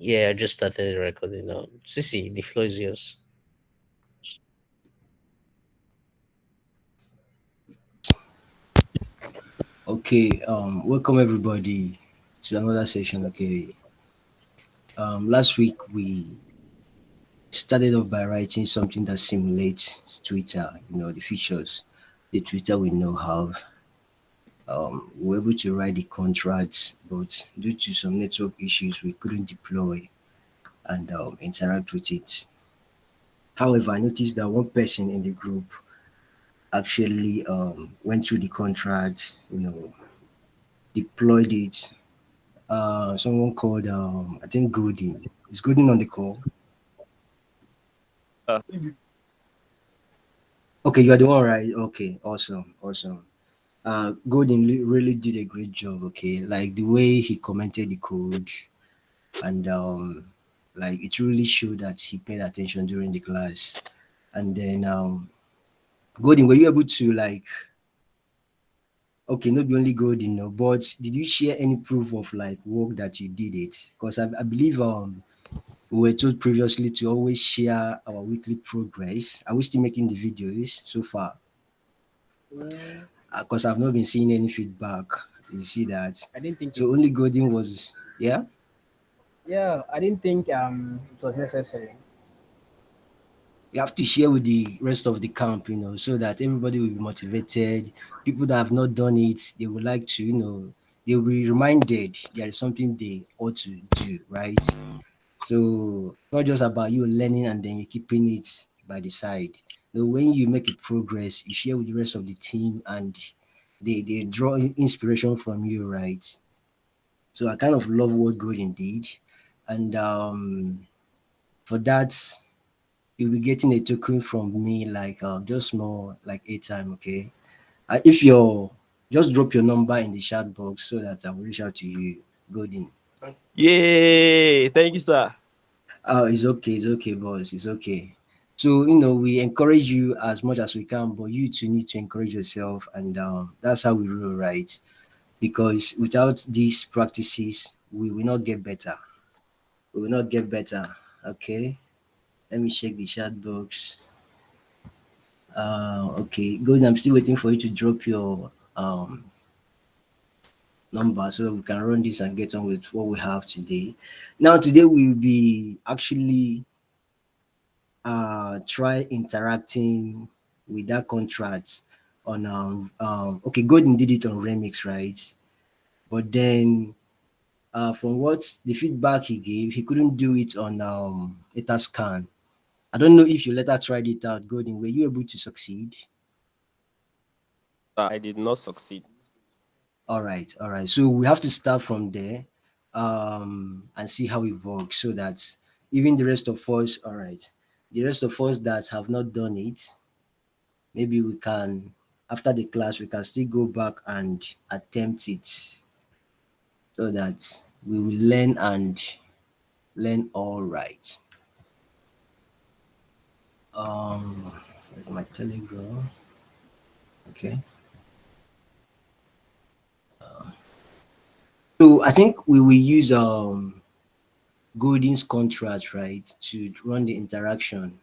Yeah, I just started recording now. Sissy, the floor is yours. Okay, welcome everybody to another session. Okay, last week we started off by writing something that simulates Twitter, the features the Twitter we know have. We were able to write the contracts, but due to some network issues, we couldn't deploy and interact with it. However, I noticed that one person in the group actually went through the contract, deployed it. Someone called, I think Godin. Is Godin on the call? Okay, you're the one, right? Okay, awesome, awesome. Godin really did a great job. Okay, like the way he commented the code, and like it really showed that he paid attention during the class. And then, Godin, were you able to like? Okay, not be only Godin, no, but did you share any proof of like work that you did it? Because I believe we were told previously to always share our weekly progress. Are we still making the videos so far? Mm, Because I've not been seeing any feedback. You see that? I didn't think it. So only Godin was, yeah. Yeah, I didn't think it was necessary. You have to share with the rest of the camp, so that everybody will be motivated. People that have not done it, they would like to, they will be reminded there is something they ought to do, right? So it's not just about you learning and then you keeping it by the side. When you make a progress, you share with the rest of the team and they draw inspiration from you, right? So I kind of love what Golden did. And for that, you'll be getting a token from me, like just more like airtime, okay? If you're just drop your number in the chat box so that I will reach out to you, Golden. Yay! Thank you, sir. Oh, it's okay, boss. It's okay. So, we encourage you as much as we can, but you too need to encourage yourself, and that's how we roll, right? Because without these practices, we will not get better. We will not get better. Okay. Let me check the chat box. Okay, good. I'm still waiting for you to drop your number so that we can run this and get on with what we have today. Now, today we'll be actually try interacting with that contract on okay, Golden did it on Remix, right? But then from what the feedback he gave, he couldn't do it on Etascan. I don't know if you later tried it out, Golden. Were you able to succeed? I did not succeed. All right. So we have to start from there and see how it works so that even the rest of us, all right, the rest of us that have not done it, maybe we can, after the class, we can still go back and attempt it so that we will learn and learn all right. Where's my telegram? Okay. So I think we will use Golden's contract, right, to run the interaction.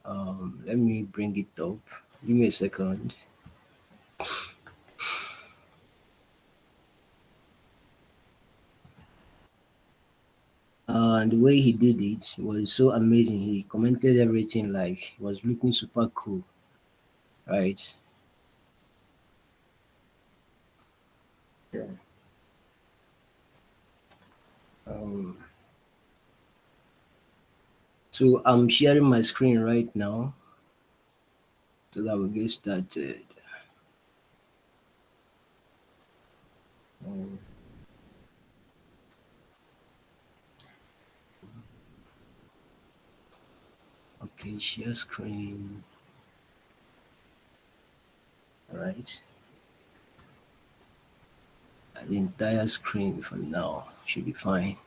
Let me bring it up. Give me a second. And the way he did it was so amazing. He commented everything like he was looking super cool, right? Yeah. Um, so I'm sharing my screen right now so that we get started. Um, okay, share screen. All right. The entire screen for now should be fine.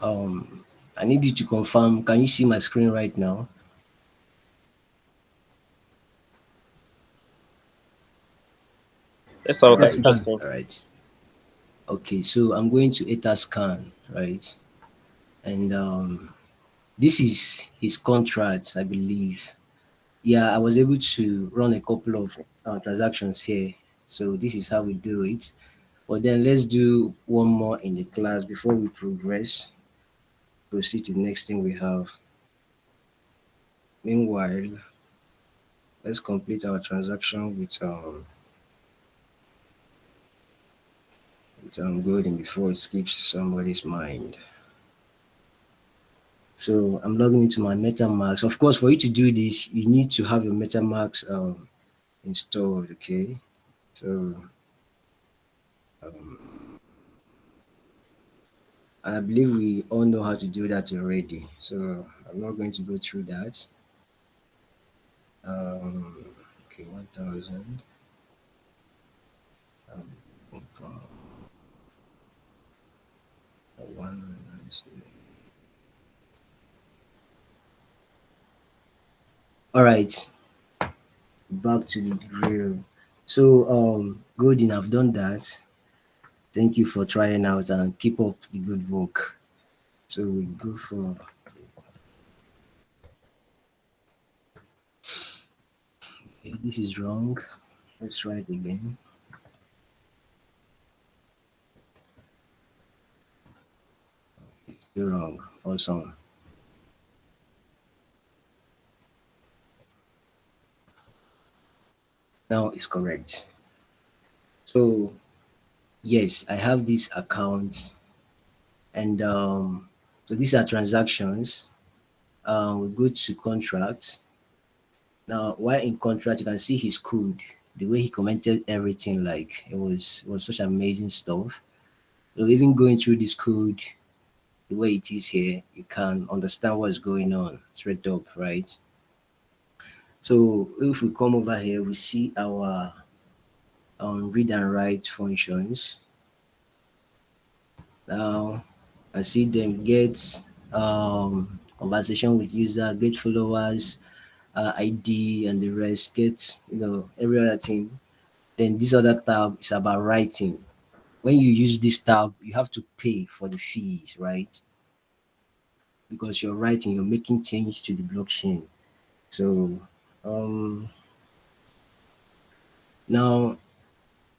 I need you to confirm. Can you see my screen right now? Yes, sir. All We can Yes, see we the right. can. screen. All right. Okay, so I'm going to Etascan, right? And this is his contract, I believe. Yeah, I was able to run a couple of transactions here. So this is how we do it. But then let's do one more in the class before we progress. Proceed to the next thing we have. Meanwhile, let's complete our transaction with Golden before it skips somebody's mind. So I'm logging into my MetaMask. Of course, for you to do this, you need to have your MetaMask installed. Okay, so um, I believe we all know how to do that already. So I'm not going to go through that. Um, okay, 1,000. Um, one. All right, back to the drill. So Golden, I've done that. Thank you for trying out and keep up the good work. So we go for, okay, this is wrong. Let's try it again. It's still wrong. Awesome. Now it's correct. So yes, I have this account, and so these are transactions. We go to contracts. Now, while in contract, you can see his code, the way he commented everything. Like it was such amazing stuff. So even going through this code, the way it is here, you can understand what's going on straight up, right? So if we come over here, we see our read and write functions. Now I see them get conversation with user, get followers, ID, and the rest. Get every other thing. Then this other tab is about writing. When you use this tab, you have to pay for the fees, right? Because you're writing, you're making change to the blockchain. So um, now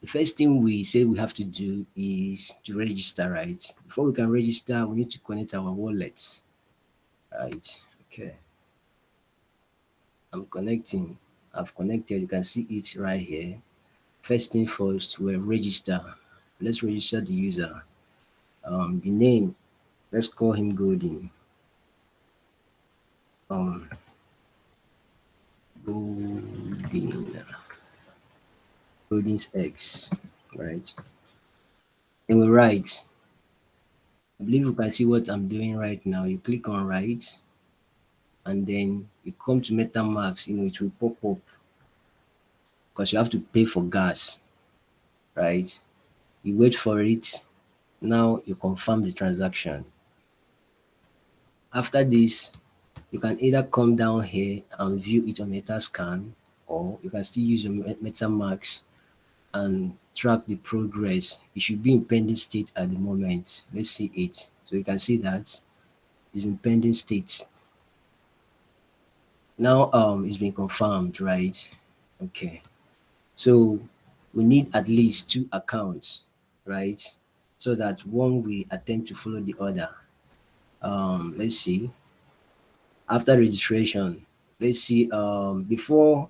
the first thing we say we have to do is to register, right? Before we can register, we need to connect our wallets, right? Okay, I'm connecting. I've connected. You can see it right here. First thing first, we'll register. Let's register the user. The name, let's call him Golden. Um, Golden, Golden's X, right? And we write. I believe you can see what I'm doing right now. You click on write, and then you come to MetaMask. It will pop up because you have to pay for gas, right? You wait for it. Now you confirm the transaction. After this, you can either come down here and view it on Metascan, or you can still use your MetaMask and track the progress. It should be in pending state at the moment. Let's see it. So you can see that it's in pending state. Now it's been confirmed, right? Okay. So we need at least two accounts, right? So that one will attempt to follow the other. Let's see. After registration, let's see. Before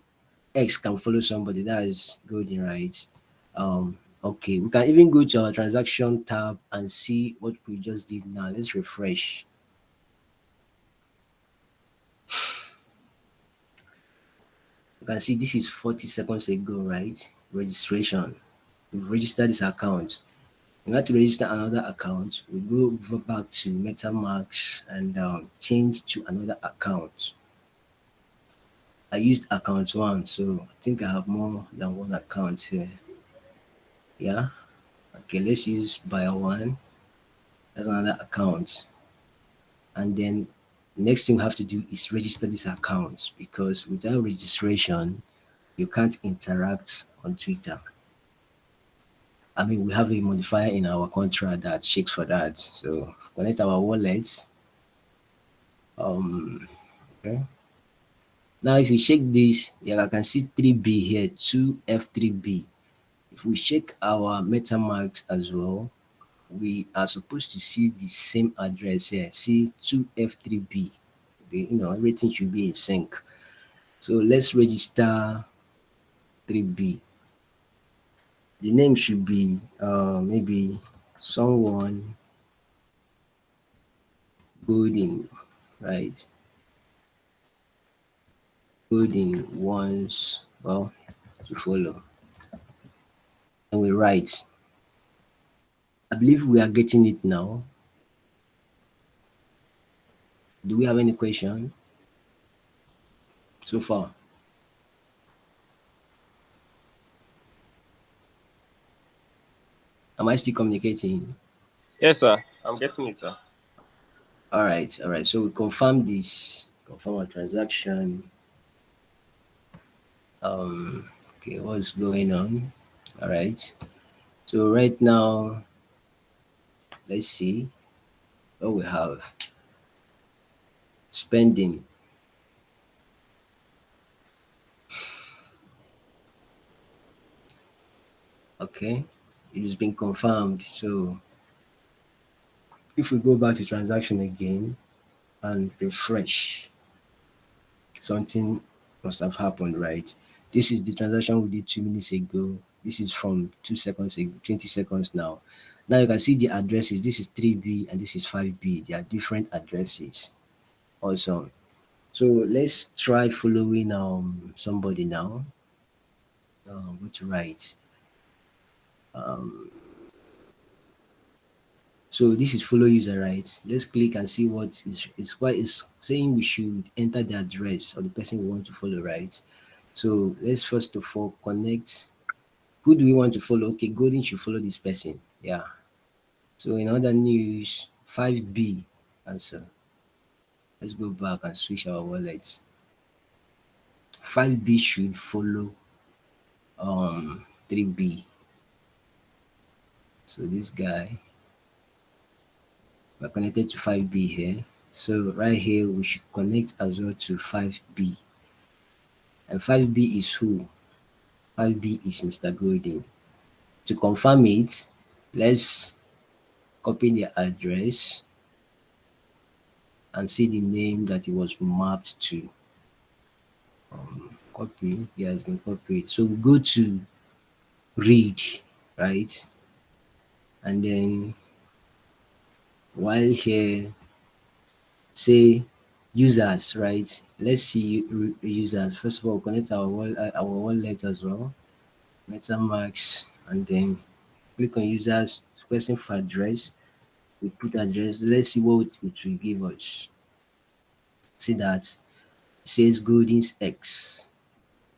X can follow somebody, that is golden, right? Okay, we can even go to our transaction tab and see what we just did now. Let's refresh. You can see this is 40 seconds ago, right? Registration. We registered this account. We have to register another account. We go back to MetaMask and change to another account. I used account one, so I think I have more than one account here. Yeah. Okay, let's use buyer one. That's another account. And then next thing we have to do is register this account because without registration, you can't interact on Twitter. I mean, we have a modifier in our contract that checks for that. So connect our wallets. Um, okay. Now, if you check this, yeah, I can see 3B here, 2F3B. If we check our MetaMask as well, we are supposed to see the same address here. See 2F3B. Everything should be in sync. So let's register 3B. The name should be maybe someone golden, right? Golden wants to follow. And we write. I believe we are getting it now. Do we have any question so far? Am I still communicating? Yes, sir. I'm getting it, sir. All right, all right. So we confirm this, confirm our transaction. Okay, what's going on? All right. So right now, let's see what we have. Spending. Okay, it has been confirmed. So if we go back to transaction again and refresh, something must have happened, right? This is the transaction we did 2 minutes ago. This is from 2 seconds ago, 20 seconds now. Now you can see the addresses. This is 3B and this is 5B. They are different addresses. Awesome. So let's try following somebody now. What to write? Um, so this is follow user, right? Let's click and see what is it's saying we should enter the address of the person we want to follow, right? So let's first of all connect. Who do we want to follow? Okay, Golden should follow this person. Yeah. So in other news, 5B answer. Let's go back and switch our wallets. 5B should follow 3B. So this guy, we're connected to 5B here. So right here we should connect as well to 5B. And 5B is who? 5B is Mr. Golden. To confirm it, let's copy the address and see the name that it was mapped to. Copy, it has been copied. So we go to read, right? And then while here, say users, right? Let's see users. First of all, connect our wallet as well. MetaMask, and then click on users, requesting for address. We put address. Let's see what it will give us. See that it says Golden's X,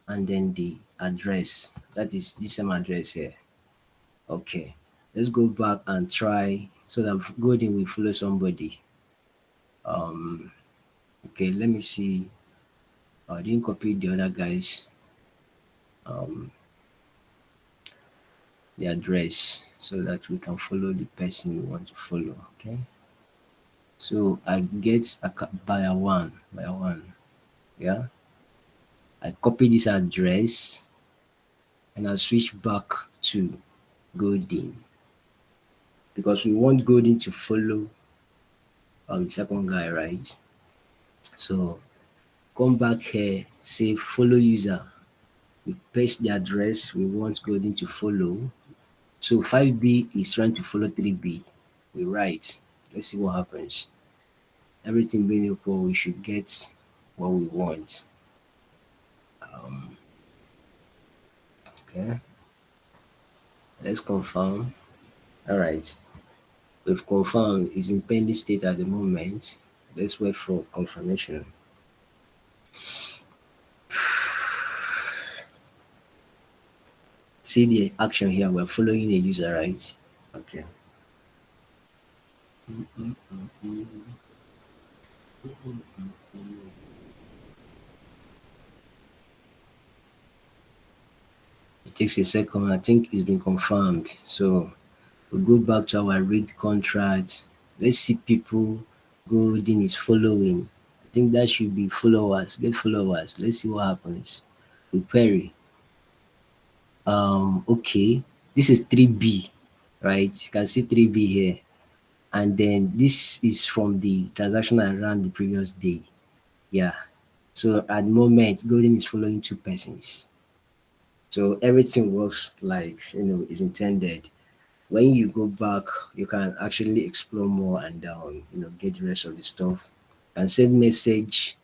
and then the address. That is the same address here. Okay, let's go back and try so that Golden will follow somebody. Okay, let me see. I didn't copy the other guys. The address so that we can follow the person we want to follow. Okay, so I get a by one. Yeah, I copy this address and I switch back to Golden because we want Golden to follow the second guy, right? So come back here, say follow user. We paste the address we want Golden to follow. So 5B is trying to follow 3B. We write. Let's see what happens. Everything being equal, we should get what we want. Okay, let's confirm. All right, we've confirmed it's in pending state at the moment. Let's wait for confirmation. See the action here. We're following a user, right? Okay. Takes a second. I think it's been confirmed. So we go back to our read contract. Let's see people Golden is following. I think that should be followers. Get followers. Let's see what happens. We query. Okay. This is 3B, right? You can see 3B here. And then this is from the transaction I ran the previous day. Yeah. So at the moment, Golden is following two persons. So everything works like is intended. When you go back, you can actually explore more and get the rest of the stuff. And send message,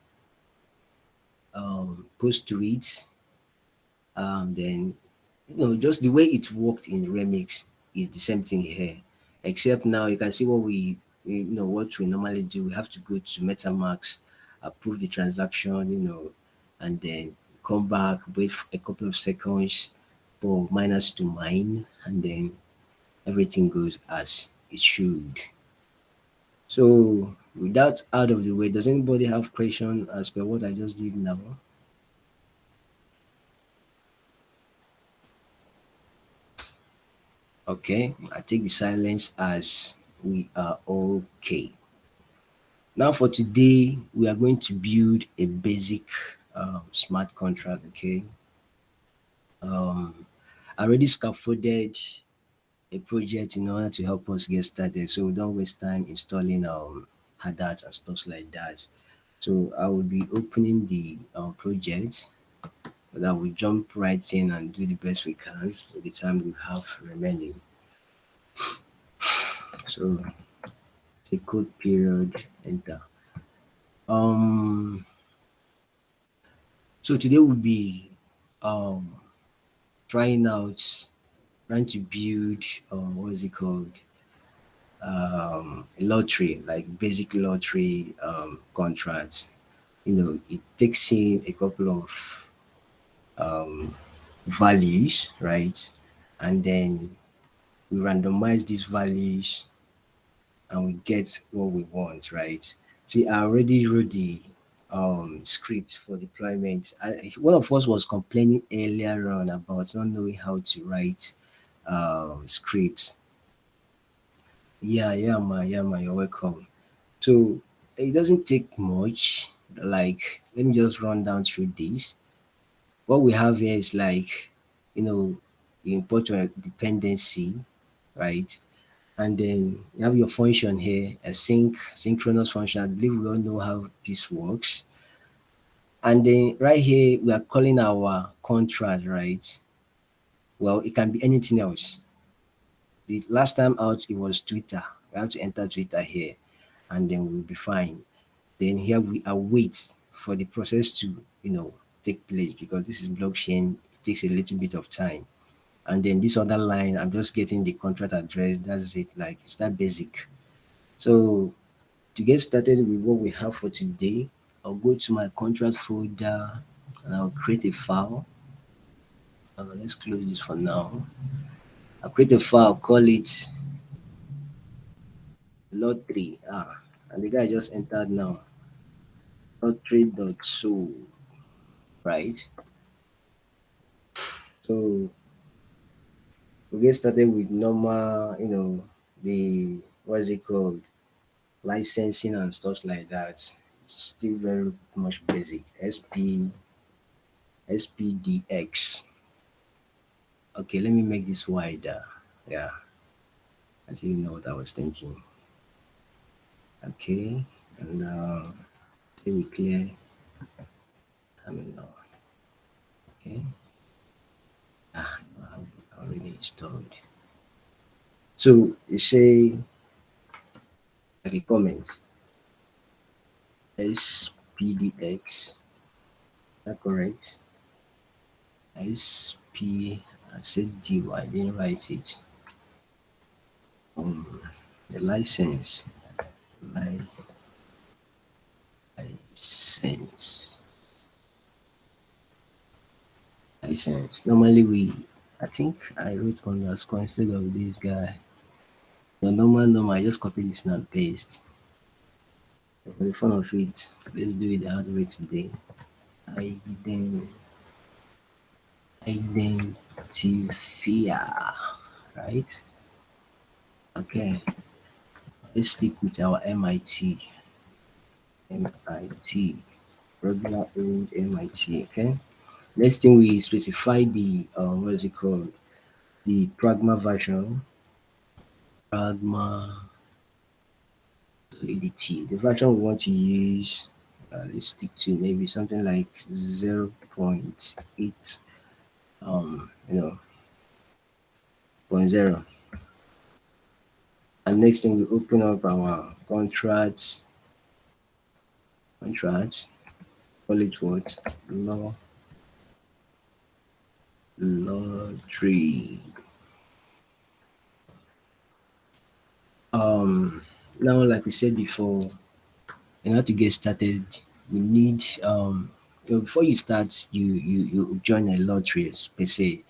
post to it, then just the way it worked in Remix is the same thing here, except now you can see what we normally do. We have to go to MetaMask, approve the transaction, and then come back, wait for a couple of seconds for miners to mine, and then everything goes as it should. So with that out of the way, does anybody have question as per what I just did now? Okay, I take the silence as we are okay. Now for today, we are going to build a basic smart contract. Okay, I already scaffolded a project in order to help us get started, so we don't waste time installing Hardhat and stuff like that. So I will be opening the project, but I will jump right in and do the best we can with the time we have remaining. So say code period, enter. Um, so today we'll be um trying out, trying to build what is it called? A lottery, like basic lottery contracts. It takes in a couple of um values, right? And then we randomize these values and we get what we want, right? See, I already wrote the script for deployment. One of us was complaining earlier on about not knowing how to write scripts. Yeah, you're welcome. So it doesn't take much. Like, let me just run down through this. What we have here is like, you know, you import your dependency, right? And then you have your function here, a synchronous function. I believe we all know how this works. And then right here, we are calling our contract, right? Well, it can be anything else. The last time out, it was Twitter. We have to enter Twitter here, and then we'll be fine. Then here we await for the process to, take place because this is blockchain. It takes a little bit of time. And then this other line, I'm just getting the contract address. That's it. Like, it's that basic. So to get started with what we have for today, I'll go to my contract folder and I'll create a file. Let's close this for now. I'll create a file, call it lot3. And the guy just entered now. Lot3.so, right? So we get started with normal, the what's it called? Licensing and stuff like that. Still very much basic. SPDX. Okay, let me make this wider. Yeah, I didn't know what I was thinking. Okay, and say we clear terminal. Okay, I have already installed. So you say like a comment SPDX. Is that correct? SP. I said D. I didn't write it. The license. License. License. Normally I think I wrote underscore instead of this guy. The normal, I just copy this and paste. For the fun of it, let's do it the hard way today. Identity. Latifia, right? Okay, let's stick with our MIT, regular old MIT. Okay. Next thing we specify the what is it called? The Pragma version. Pragma ADT. The version we want to use, let's stick to maybe something like 0.8, you know, point 0. And next thing we open up our contracts, call it what? Law 3. Um, Now, like we said before, in order to get started, you need before you start, you join a lottery per se.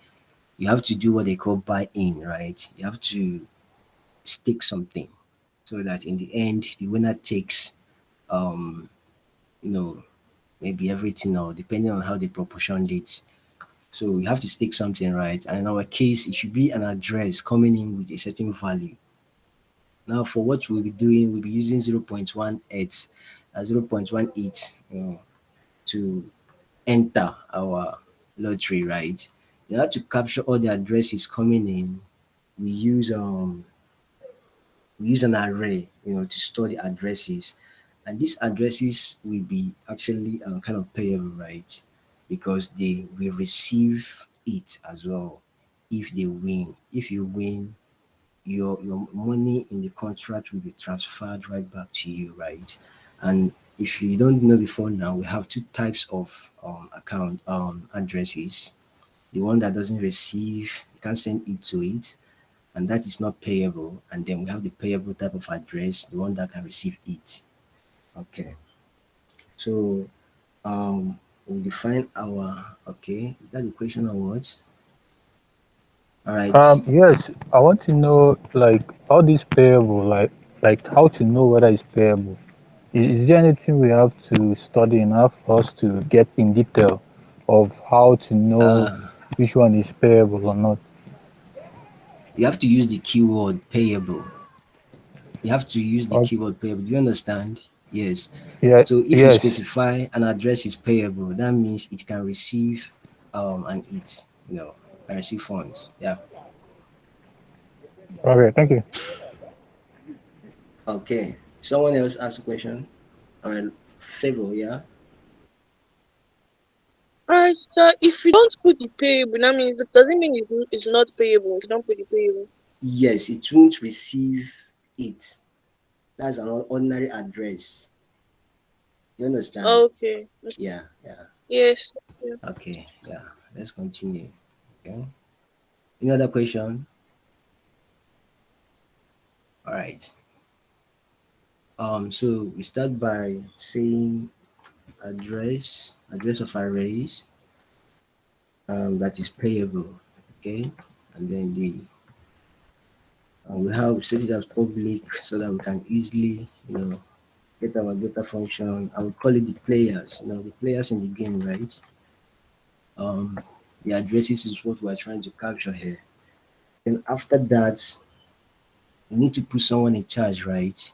You have to do what they call buy in, right? You have to stake something so that in the end the winner takes um you know maybe everything, or depending on how they proportioned it. So you have to stake something, right? And in our case, it should be an address coming in with a certain value. Now, for what we'll be doing, we'll be using 0.18, 0.18, to enter our lottery, right? In order to capture all the addresses coming in, we use um we use an array, to store the addresses, and these addresses will be actually kind of payable, right? Because they will receive it as well if they win. If you win, your money in the contract will be transferred right back to you, right? And if you don't know before now, we have two types of account addresses. The one that doesn't receive, you can't send it to it, and that is not payable. And then we have the payable type of address, the one that can receive it. Okay. So we define our, okay, is that the question or what? All right. Yes, I want to know like how this payable, like how to know whether it's payable. Is there anything we have to study enough for us to get in detail of how to know Uh which one is payable or not? you have to use the keyword payable. You have to use the Oh, keyword payable. Do you understand? Yes. yeah, So if you yes. specify an address is payable, that means it can receive and it, can receive funds. Yeah. Okay, thank you. Okay. Someone else ask a question. All right. Favor, yeah. Alright, so if you don't put the payable, that means it doesn't mean it's not payable if you don't put the payable. Yes, it won't receive it. That's an ordinary address. You understand? Okay. Yeah, yeah. Yes. Yeah. Okay, yeah. Let's continue. Okay. Any other question? All right. So we start by saying address of arrays, that is payable. Okay, and then we have set it as public so that we can easily, get our data function. I would call it the players, the players in the game, right? Um, the addresses is what we're trying to capture here. And after that, we need to put someone in charge, right?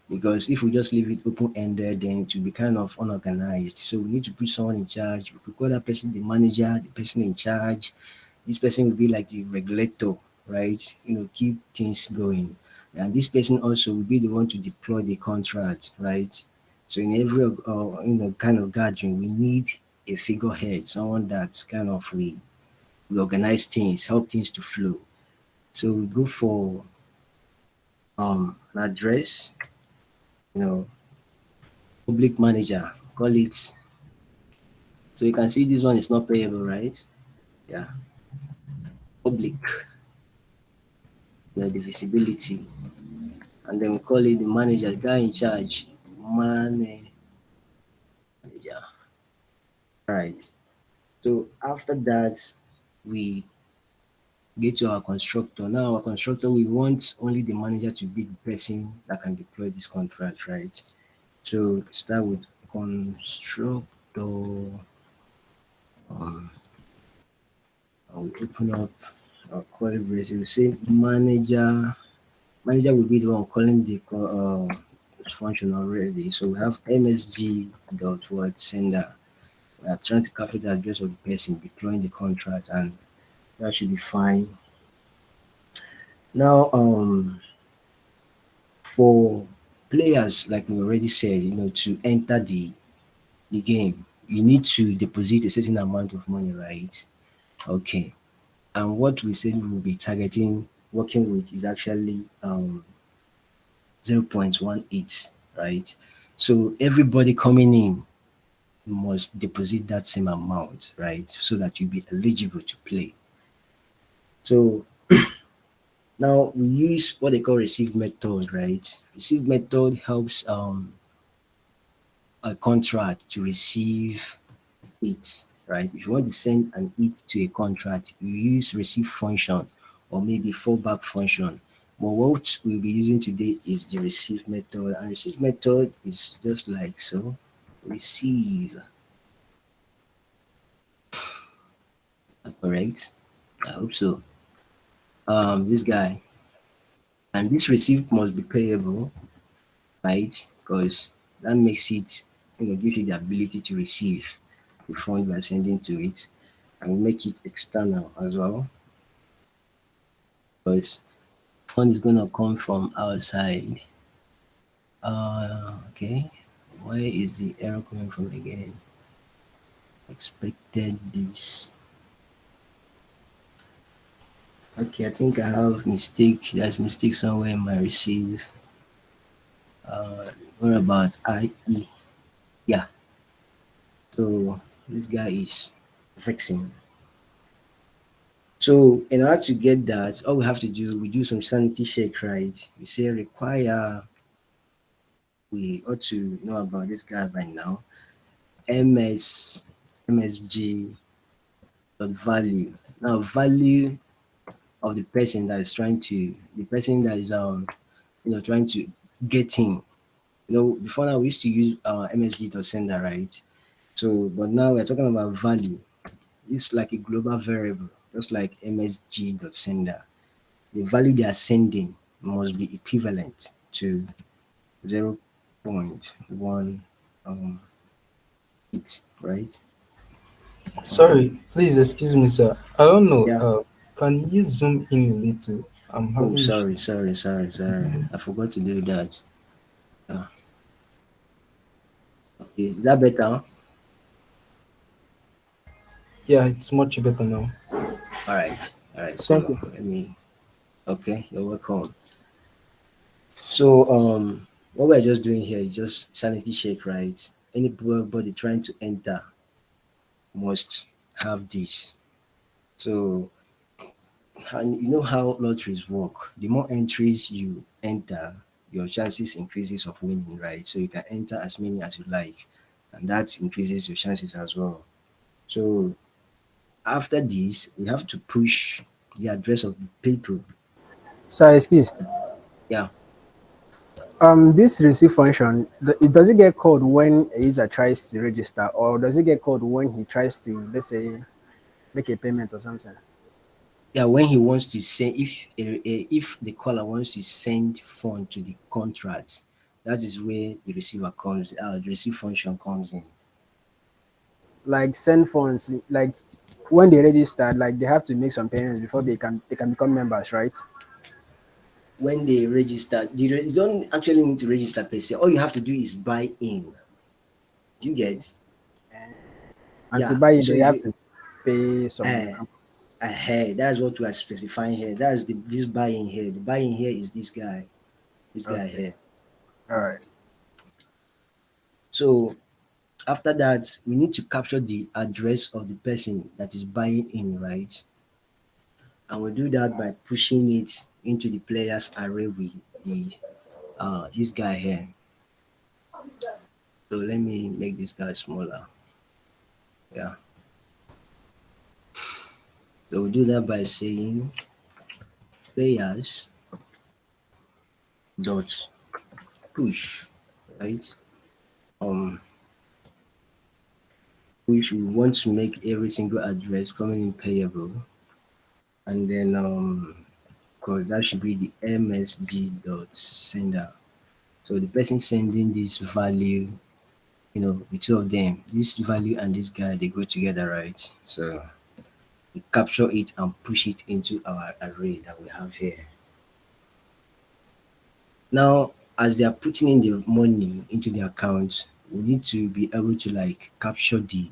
Because if we just leave it open ended, then it will be kind of unorganized. So we need to put someone in charge. We could call that person the manager, the person in charge. This person will be like the regulator, right? Keep things going. And this person also will be the one to deploy the contract, right? So in every kind of gathering, we need a figurehead, someone that's kind of we organize things, help things to flow. So we go for an address, you know, public manager, call it. So you can see this one is not payable, right? Yeah, public, the visibility. And then we call it the manager, the guy in charge, manager. All right. So after that, we get to our constructor. Now our constructor, we want only the manager to be the person that can deploy this contract, right? So start with constructor. Um, We open up our calling brace. We say manager. Manager will be the one calling the function already. So we have MSG dot what sender. We are trying to capture the address of the person deploying the contract, and that should be fine. Now, for players, like we already said, to enter the game, you need to deposit a certain amount of money, right? Okay. And what we said we will be targeting, working with is actually 0.18, right? So everybody coming in must deposit that same amount, right? So that you'll be eligible to play. So now we use what they call receive method, right? Receive method helps a contract to receive it, right? If you want to send an it to a contract, you use receive function or maybe fallback function. But what we'll be using today is the receive method, and receive method is just like so. Receive, correct? I hope so. This guy, and this receive must be payable, right? Because that makes it, gives you the ability to receive the fund by sending to it, and make it external as well, because fund is gonna come from outside. Okay. Where is the error coming from again? Expected this. Okay, I think I have mistake. There's mistake somewhere in my receive. What about IE? Yeah. So this guy is vexing. So in order to get that, all we have to do, we do some sanity check, right? We say require. We ought to know about this guy by now. MSG dot value. Now value of the person that is trying to, the person that is trying to get in. Before now we used to use MSG dot sender, right? So but now we're talking about value. It's like a global variable, just like MSG dot sender. The value they are sending must be equivalent to 0.1 it, right? Sorry, please excuse me, sir. I don't know. Yeah. Can you zoom in a little? I'm Oh, having sorry, issue. sorry, sorry, sorry. I forgot to do that. Yeah. Okay, is that better? Yeah, it's much better now. All right, all right. Thank So you. let me. Okay, you're welcome. So what we're just doing here is just sanity check, right? Anybody trying to enter must have this. So and you know how lotteries work. The more entries you enter, your chances increases of winning, right? So you can enter as many as you like, and that increases your chances as well. So after this, we have to push the address of the people. So excuse. Yeah. This receive function, it does it get called when a user tries to register, or does it get called when he tries to, let's say, make a payment or something? Yeah, when he wants to send, if the caller wants to send fund to the contract, that is where the receiver comes. The receive function comes in. Like send funds, like when they register, like they have to make some payments before they can become members, right? When they register, you don't actually need to register per se. All you have to do is buy in. Do you get? And to Yeah. buy it, So they if have you, to pay some. uh, that's what we are specifying here. That's this buy in here. The buy in here is this guy. This guy Okay, here. all right. So after that, we need to capture the address of the person that is buying in, right? And we do that by pushing it into the players array with the this guy here. So let me make this guy smaller. Yeah. So we do that by saying players dot push, right? Um, which we want to make every single address coming in payable. and then because that should be the MSG dot sender. So the person sending this value, the two of them, this value and this guy, they go together, right? So we capture it and push it into our array that we have here. Now, as they are putting in the money into the account, we need to be able to like capture the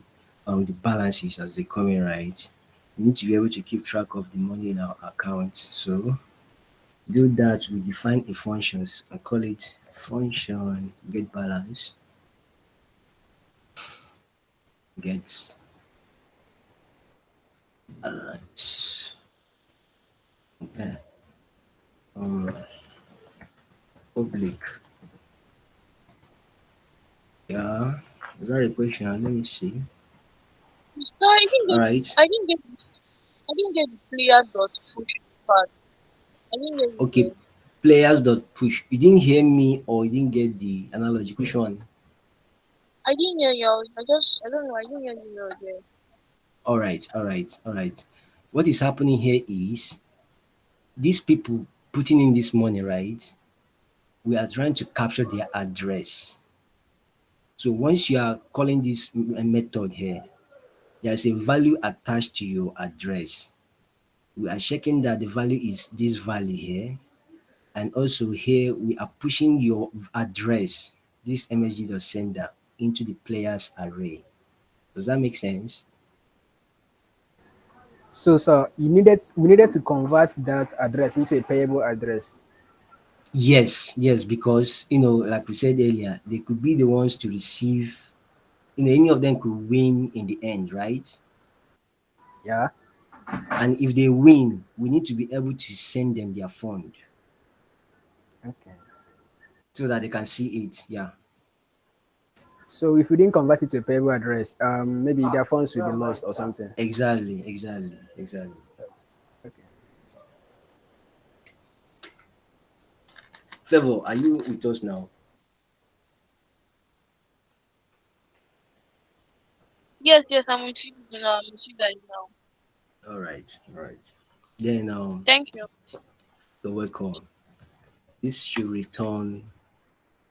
balances as they come in, right? We need to be able to keep track of the money in our account. So do that, we define a functions and call it function get balance gets balance. Okay. Um, public. Yeah. Is that a question? Let me see. So All right. I didn't get the player dot push part. I didn't get it Okay. there. Players dot push. You didn't hear me or you didn't get the analogy. Which one? I didn't hear you. I don't know. I didn't hear you there. All right. All right. All right. What is happening here is these people putting in this money, right? We are trying to capture their address. So once you are calling this method here, there's a value attached to your address. We are checking that the value is this value here. And also here we are pushing your address, this MSG sender, into the player's array. Does that make sense? So, sir, we needed to convert that address into a payable address. Yes, yes, because like we said earlier, they could be the ones to receive, any of them could win in the end, right? Yeah. And if they win, we need to be able to send them their fund Okay. so that they can see it. Yeah. So if we didn't convert it to a payable address, maybe their funds will be lost or something. Exactly, exactly, exactly. Okay. Favor, are you with us now? Yes, yes, I'm with you now. I'm with you guys now. All right, all right. Then Thank you. you're welcome. This should return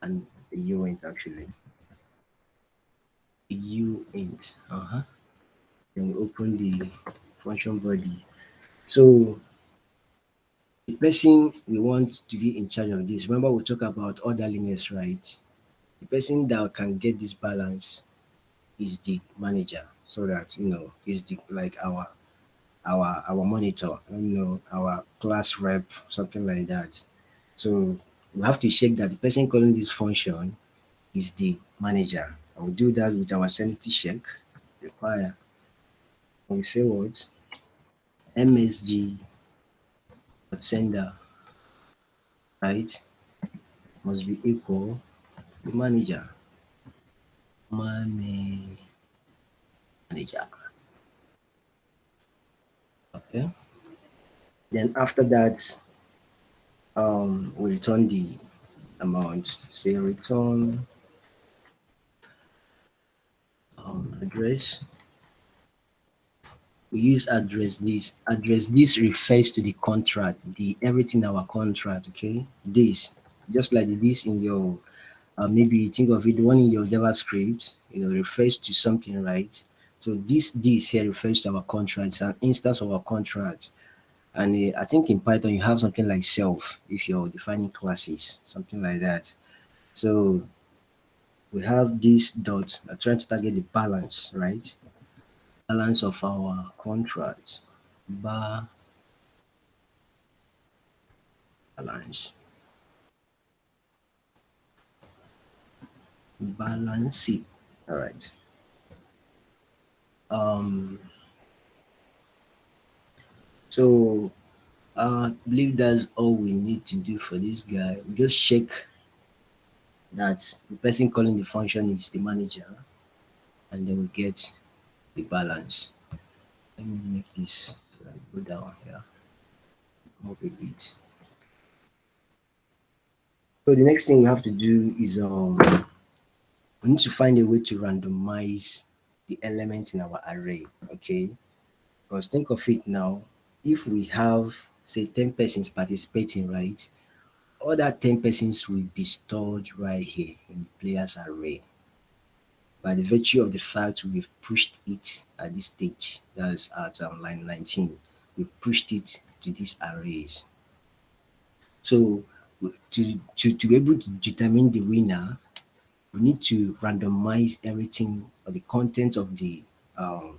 an a uint actually. A uint. Uh-huh. Then we open the function body. So the person we want to be in charge of this, remember we talk about orderliness, right? The person that can get this balance is the manager, so that is the like our monitor, our class rep, something like that. So we have to check that the person calling this function is the manager. I will do that with our sanity check. Require. We say what? MSG sender, right? Must be equal to manager. Manager. Okay. Then after that, we return the amount. Say return address. We use address this. Address this refers to the contract, the everything our contract. Okay, this just like this in your maybe think of it, the one in your JavaScript, refers to something, right? So this here refers to our contract. It's an instance of our contract. And I think in Python you have something like self if you're defining classes, something like that. So we have this dot. I'm trying to target the balance, right? Balance of our contract. Balance. Balance it. All right. Um. So I believe that's all we need to do for this guy. We just check that the person calling the function is the manager, and then we get the balance. Let me make this go down here, up a bit. So the next thing we have to do is we need to find a way to randomize the elements in our array. Okay, because think of it now. if we have say 10 persons participating, right? All that 10 persons will be stored right here in the players array. By the virtue of the fact we've pushed it at this stage, that's at line 19, we pushed it to these arrays. So to be able to determine the winner, we need to randomize everything or the content um,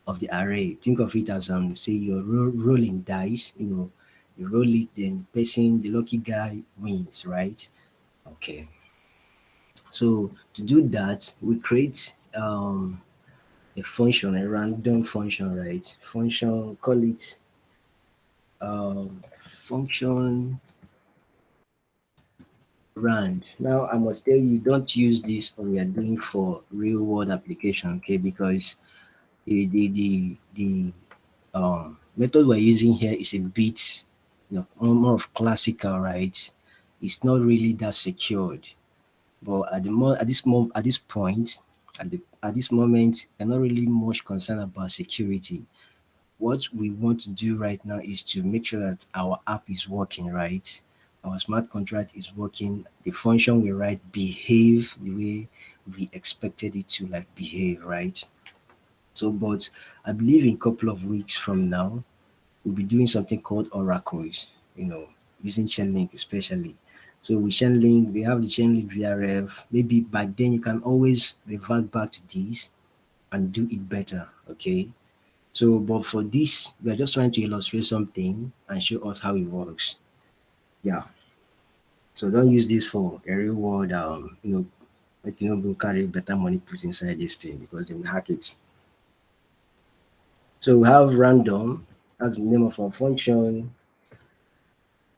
of the array. Think of it as say you're rolling dice, you roll it, then person, the lucky guy wins, right? Okay. So to do that, we create a function, a random function, right? Function, call it function rand. Now I must tell you, don't use this when we are doing for real world application, okay? Because the method we're using here is a bit, more of classical, right? It's not really that secured. But at this point, at this moment, we're not really much concerned about security. What we want to do right now is to make sure that our app is working, right? Our smart contract is working. The function we write behave the way we expected it to like behave, right? So, but I believe in a couple of weeks from now, we'll be doing something called oracles, using Chainlink especially. So with Chainlink, we have the Chainlink VRF. Maybe by then you can always revert back to this and do it better. Okay. So, but for this, we are just trying to illustrate something and show us how it works. Yeah. So don't use this for a real world, like go carry better money put inside this thing because they will hack it. So we have random. That's the name of our function.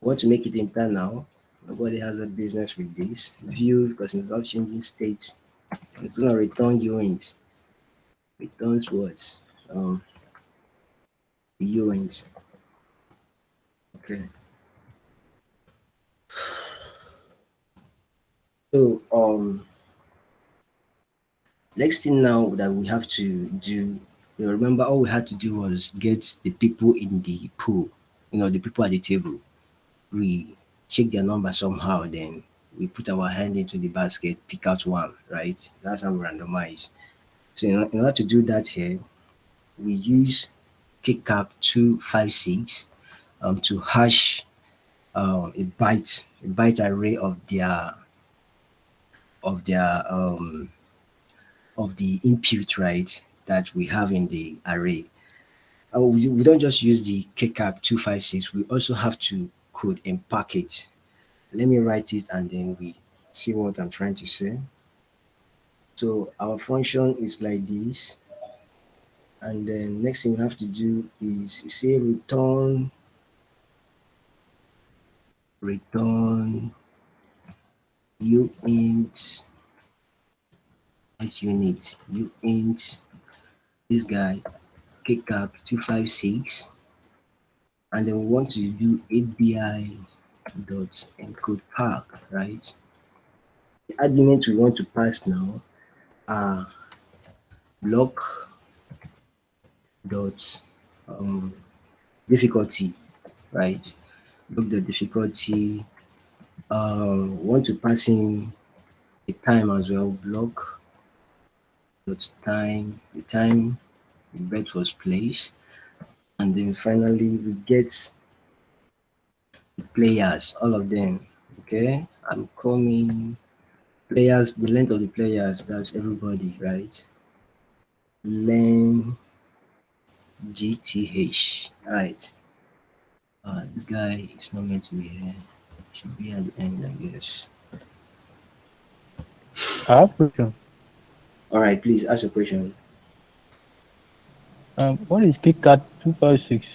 Want to make it internal. Nobody has a business with this. View because it's not changing state. It's gonna return UINT. Returns what? Um UINT. Okay. So next thing now that we have to do, remember all we had to do was get the people in the pool, the people at the table. We check their number somehow, then we put our hand into the basket, pick out one, right? That's how we randomize. So in order to do that here, we use kickcap 256 to hash a byte array of the input, right, that we have in the array. We don't just use the kickcap 256, we also have to code and pack it. Let me write it and then we see what I'm trying to say. So our function is like this, and then next thing we have to do is you say return uint unit uint this guy kickcap 256, and then we want to do ABI dot encode pack, right? The argument we want to pass now are block dot um, difficulty, right? Block the difficulty. Want to pass in the time as well. Block dot time, the time the bet was placed, and then finally we get the players, all of them. Okay, I'm coming players, the length of the players. That's everybody, right? Len GTH, right? This guy is not meant to be here. Should be at the end, I guess. I have a question. All right, please ask a question. What is KitKat 256?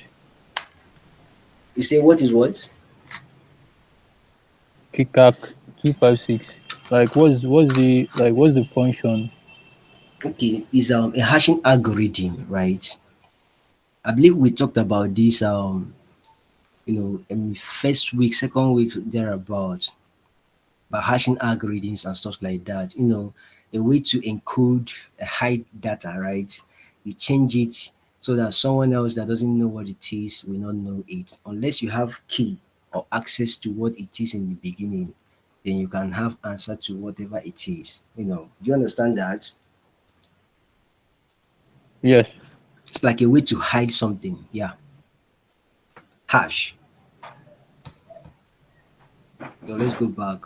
You say what is what? KitKat 256. Like what's the function? Okay, is a hashing algorithm, right? I believe we talked about this in first week, second week thereabout, about hashing algorithms and stuff like that. A way to encode a high data, right? You change it so that someone else that doesn't know what it is will not know it. Unless you have key or access to what it is in the beginning, then you can have answer to whatever it is. Do you understand that? Yes. It's like a way to hide something. Yeah. Hash. So let's go back.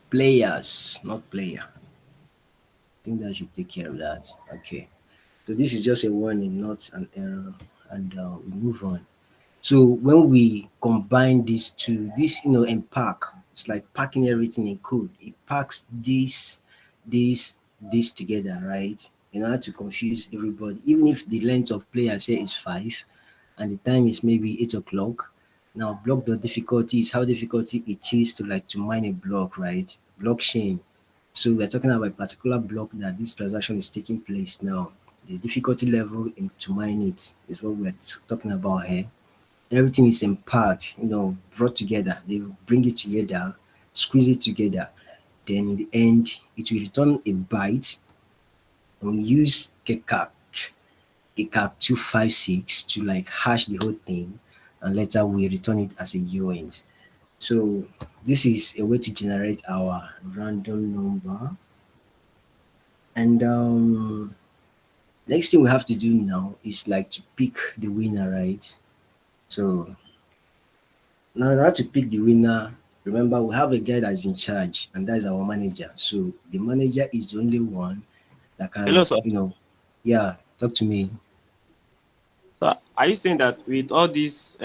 Players, not player. I think that should take care of that. Okay. So this is just a warning, not an error. And we move on. So when we combine these two, this unpack, it's like packing everything in code. It packs this together, right? In order to confuse everybody, even if the length of player say is 5 and the time is maybe 8 o'clock. Now block the difficulty is how difficulty it is to mine a block, right? Blockchain. So we're talking about a particular block that this transaction is taking place now. The difficulty level to mine it is what we're talking about here. Everything is in part, brought together. They bring it together, squeeze it together. Then in the end, it will return a byte. And we use KCAP 256 to hash the whole thing, and later we return it as a uint. So this is a way to generate our random number. And next thing we have to do now is to pick the winner, right? So now, in order to pick the winner, remember we have a guy that's in charge, and that is our manager. So the manager is the only one that Hello, can, sir. yeah, talk to me. So are you saying that with all these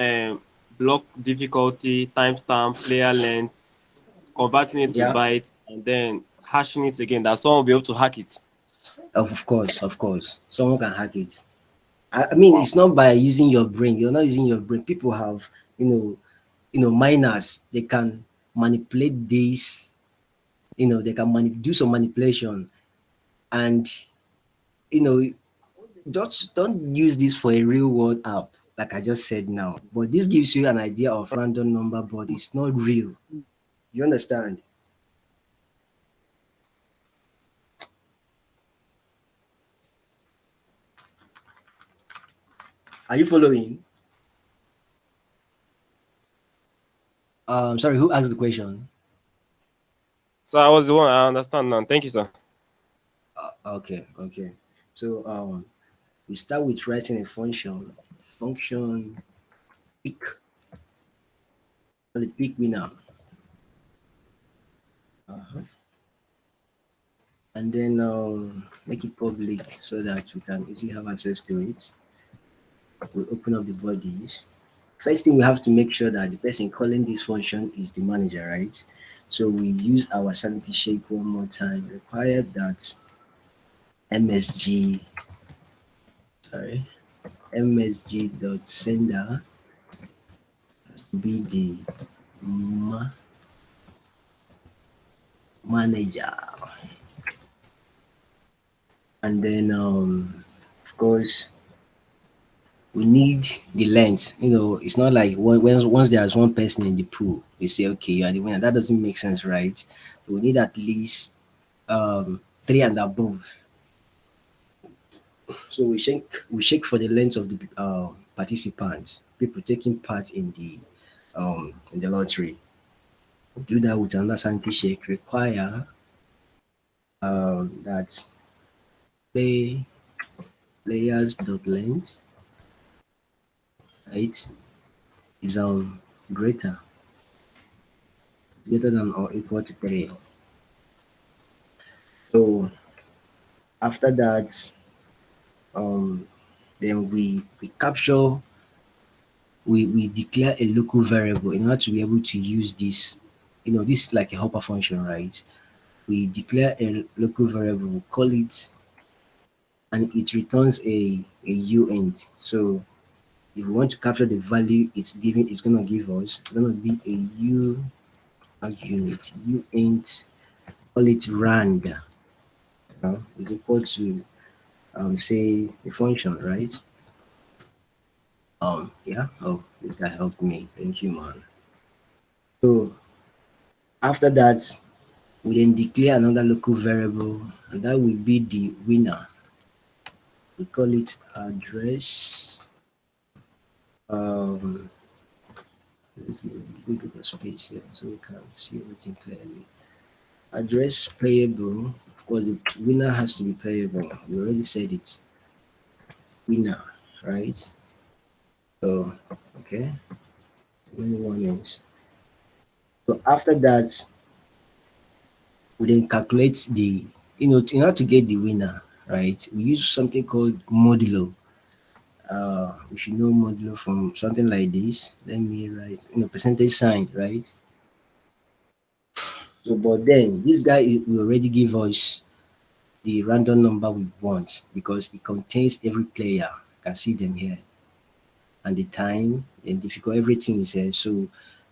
block difficulty, timestamp, player length, converting it to Yeah, bytes, and then hashing it again, that someone will be able to hack it? of course, someone can hack it. I mean, Wow. it's not by using your brain. You're not using your brain. People have, miners. They can manipulate this. They can do some manipulation, and you know, don't use this for a real world app, like I just said now. But this gives you an idea of random number, but it's not real. You understand? Are you following? Sorry, who asked the question? So I was the one. I understand now. Thank you, sir. Okay. So we start with writing a function. Function pick, the pick winner, uh-huh. And then make it public so that we can easily have access to it. We open up the bodies. First thing we have to make sure that the person calling this function is the manager, right? So we use our sanity shake one more time. Required that msg, sorry, msg dot sender be the ma- manager, and then of course we need the length. It's not like once there's one person in the pool, we say okay, you are the winner. That doesn't make sense, right? So we need at least three and above. So we shake for the length of the participants, people taking part in the lottery. Do that with another sanity shake. Require that play players dot length, right, is greater greater than or equal to 3. So after that, um then we capture, we declare a local variable in order to be able to use this. This is like a hopper function, right? We declare a local variable, we call it, and it returns a uint. So if we want to capture the value it's gonna give us, it's gonna be a u unit uint, call it rand, is equal to say the function, right? Yeah. Oh, this guy helped me. Thank you, man. So after that, we then declare another local variable, and that will be the winner. we call it address. Um, let's give a bit of space here so we can see everything clearly. Address payable. Of course, the winner has to be payable. We already said it. Winner, right? So, okay. Many warnings. So after that, we then calculate the, in order to get the winner, right? We use something called modulo. We should know modulo from something like this. Let me write, percentage sign, right? So, but then this guy will already give us the random number we want because it contains every player. You can see them here, and the time and difficult, everything is here. So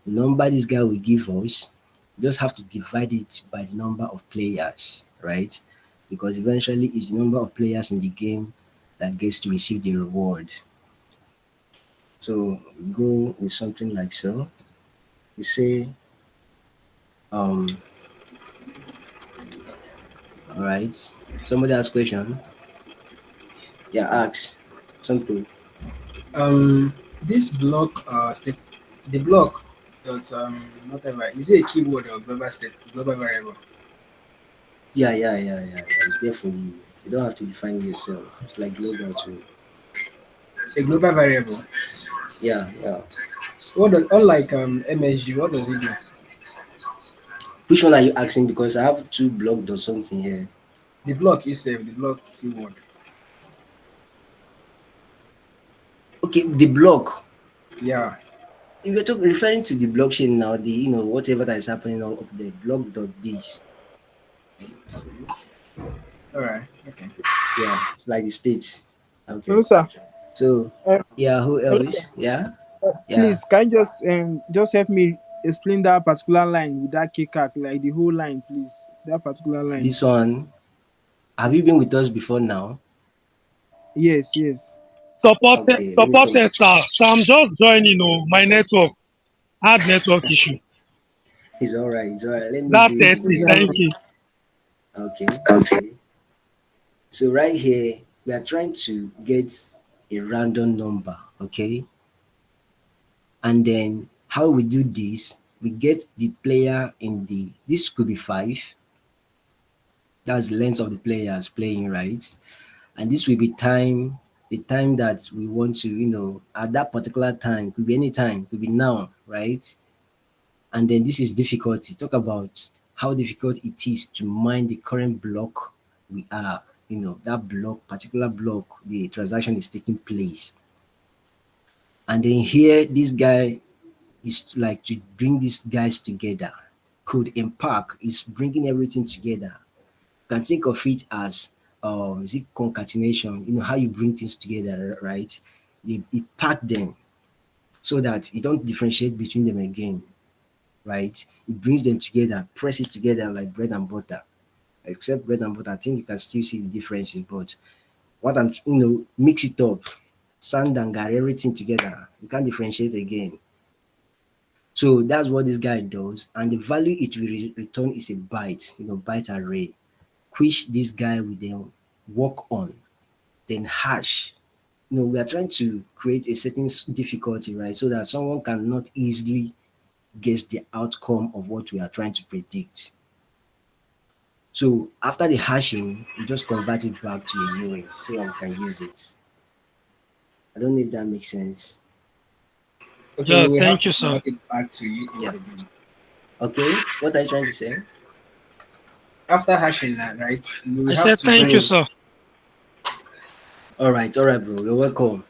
the number this guy will give us, you just have to divide it by the number of players, right? Because eventually it's the number of players in the game that gets to receive the reward. So go with something like so. You say, um, all right. Somebody ask question. Yeah, ask something. This block state the block dot whatever is it a keyword or global variable? Yeah. It's there for you. You don't have to define it yourself. It's like global too. A global variable. Yeah. What does unlike MSG, what does it do? Which one are you asking? Because I have two blocked or something here. The block itself, the block keyword. Okay, the block. Yeah. If you're referring to the blockchain now, the whatever that is happening up there, block dot this. All right. Okay. Yeah, it's like the states. Okay. Hello, sir. So Uh, yeah, who hello, else? Yeah, yeah. please, can you just help me explain that particular line with that kickback, like the whole line, please? That particular line. This one. Have you been with us before now? Yes, yes. Okay, let me come. Supported, sir. So I'm just joining, my network. Had network issue. It's all right. It's all right. Let me That do it 30, Please, again thank for you. you. Okay. So right here, we are trying to get a random number. Okay, and then how we do this, we get the player in the, this could be 5, that's the length of the players playing, right? And this will be time, the time that we want to, at that particular time, could be any time, could be now, right? And then this is difficulty. Talk about how difficult it is to mine the current block we are, that block, particular block, the transaction is taking place. And then here, this guy is like to bring these guys together. Code Embark is bringing everything together. You can think of it as is it concatenation? How you bring things together, right? They pack them so that you don't differentiate between them again, right? It brings them together, press it together like bread and butter. Except bread and butter, I think you can still see the differences. But what I'm, mix it up, sand and gari, everything together. You can't differentiate again. So that's what this guy does, and the value it will return is a byte, byte array, which this guy will then work on, then hash. We are trying to create a certain difficulty, right, so that someone cannot easily guess the outcome of what we are trying to predict. So after the hashing, we just convert it back to a unit so that we can use it. I don't know if that makes sense. Okay, Yeah, we will have thank to you, sir. convert it back to you Yeah. again. Okay. What are you trying to say? After hashing that, right? We I will have said thank you, to sir. All right, bro. You're welcome.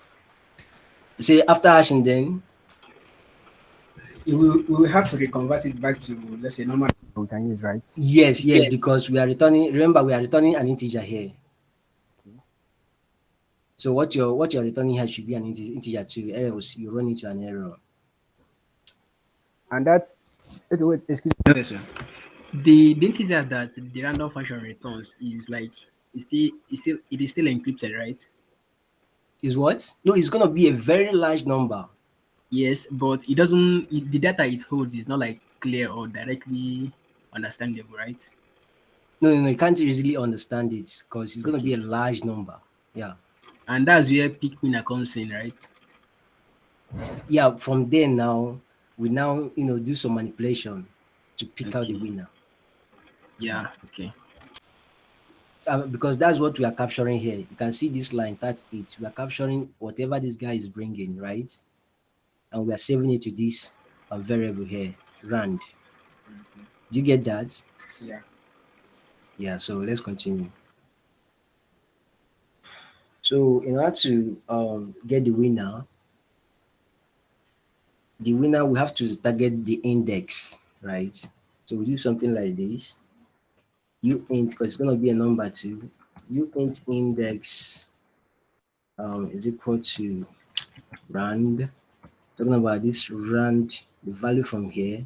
You say after hashing, then we will have to reconvert it back to, let's say, normal we can use, right? yes, because we are returning. Remember, we are returning an integer here. Okay. So what you're returning here should be an integer too. Else you run into an error. And that's okay. Wait, excuse me. Question. The integer that the random function returns is like it is still encrypted, right? Is what? No, it's gonna be a very large number. Yes, but it doesn't. The data it holds is not like clear or directly understandable, right? No, you can't easily understand it because it's gonna be Okay. a large number. Yeah. And that's where pick winner comes in, right? Yeah, from there now, we now, do some manipulation to pick out the Okay. winner. Yeah. Yeah. Okay. Because that's what we are capturing here. You can see this line, that's it. We are capturing whatever this guy is bringing, right? And we are saving it to this variable here, rand. Do you get that? Yeah. Yeah, so let's continue. So in order to get the winner we have to target the index, right? So we do something like this. U int, because it's going to be a number too. U int index is equal to rand. Talking about this rand, the value from here,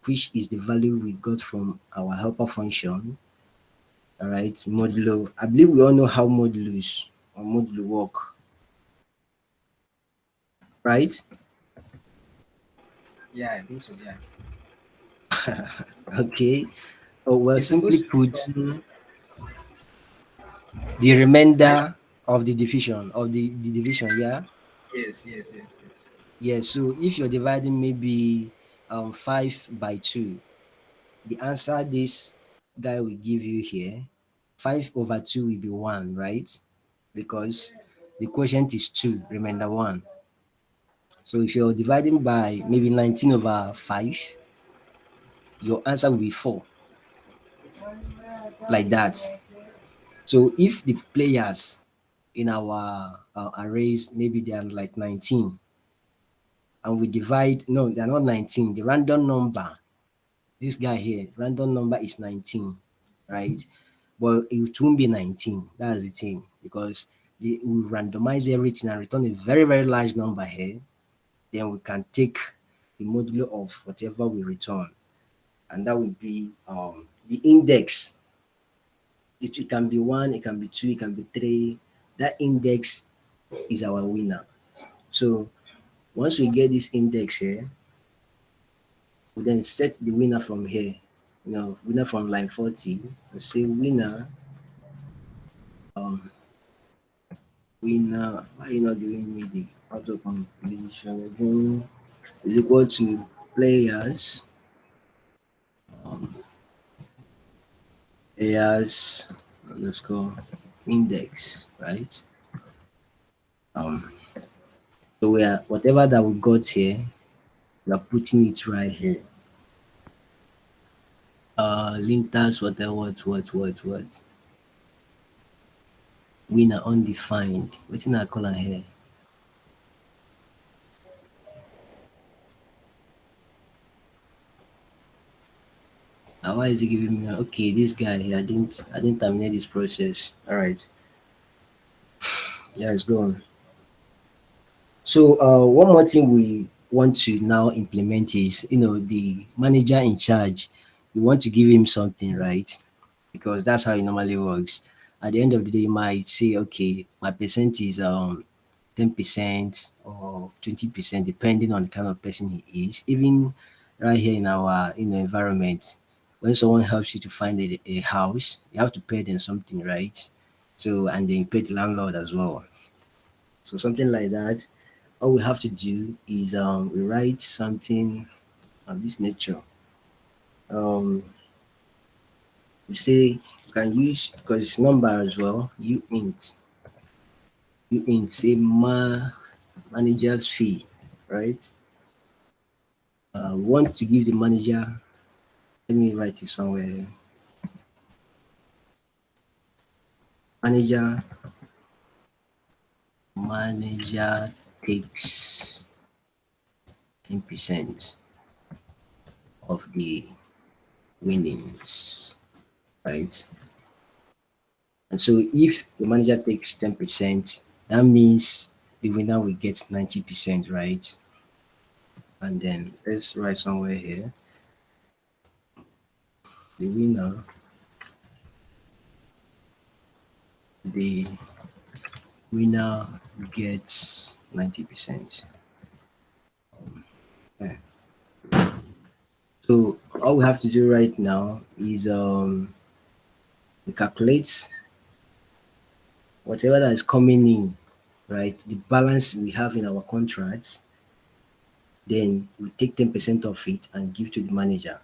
which is the value we got from our helper function. All right, modulo. I believe we all know how modulus or modulo work, right? Yeah, I think so. Yeah. Okay. Oh, well, It's simply supposed to put, become. the Right? remainder of the division. Yeah. Yes. Yes. Yes. Yes. Yeah. So if you're dividing maybe 5 by 2, the answer this guy will give you here, 5/2 will be 1, right? Because the quotient is 2, remainder 1. So if you're dividing by maybe 19/5, your answer will be 4, like that. So if the players in our arrays, maybe they are like 19, and we divide, no, they're not 19, the random number, this guy here, random number is 19, right? But it won't be 19. That's the thing, because we randomize everything and return a very, very large number here. Then we can take the modulo of whatever we return, and that will be the index. It can be 1, it can be 2, it can be 3. That index is our winner. So once we get this index here, we then set the winner from here. Winner from line 40. We say winner, um, winner. Why are you not giving me the auto completion again? Is equal to players, um, players underscore index, right? Um, so we are whatever that we got here, we are putting it right here. Linters, whatever, what? Winner undefined. What's in our color here? Why is he giving me? Okay, this guy here. I didn't terminate this process. All right. Yeah, it's gone. So one more thing we want to now implement is, the manager in charge. We want to give him something, right? Because that's how it normally works. At the end of the day, you might say, okay, my percent is 10% or 20%, depending on the kind of person he is. Even right here in our environment, when someone helps you to find a house, you have to pay them something, right? So, and then you pay the landlord as well. So something like that. All we have to do is we write something of this nature. Um, we say you can use, because it's number as well. You int say manager's fee, right? We want to give the manager. Let me write it somewhere. Manager manager takes 10% of the winnings, right? And so if the manager takes 10%, that means the winner will get 90%, right? And then let's write somewhere here. The winner, the winner gets 90%. Yeah. So all we have to do right now is we calculate whatever that is coming in, right, the balance we have in our contracts, then we take 10% of it and give to the manager.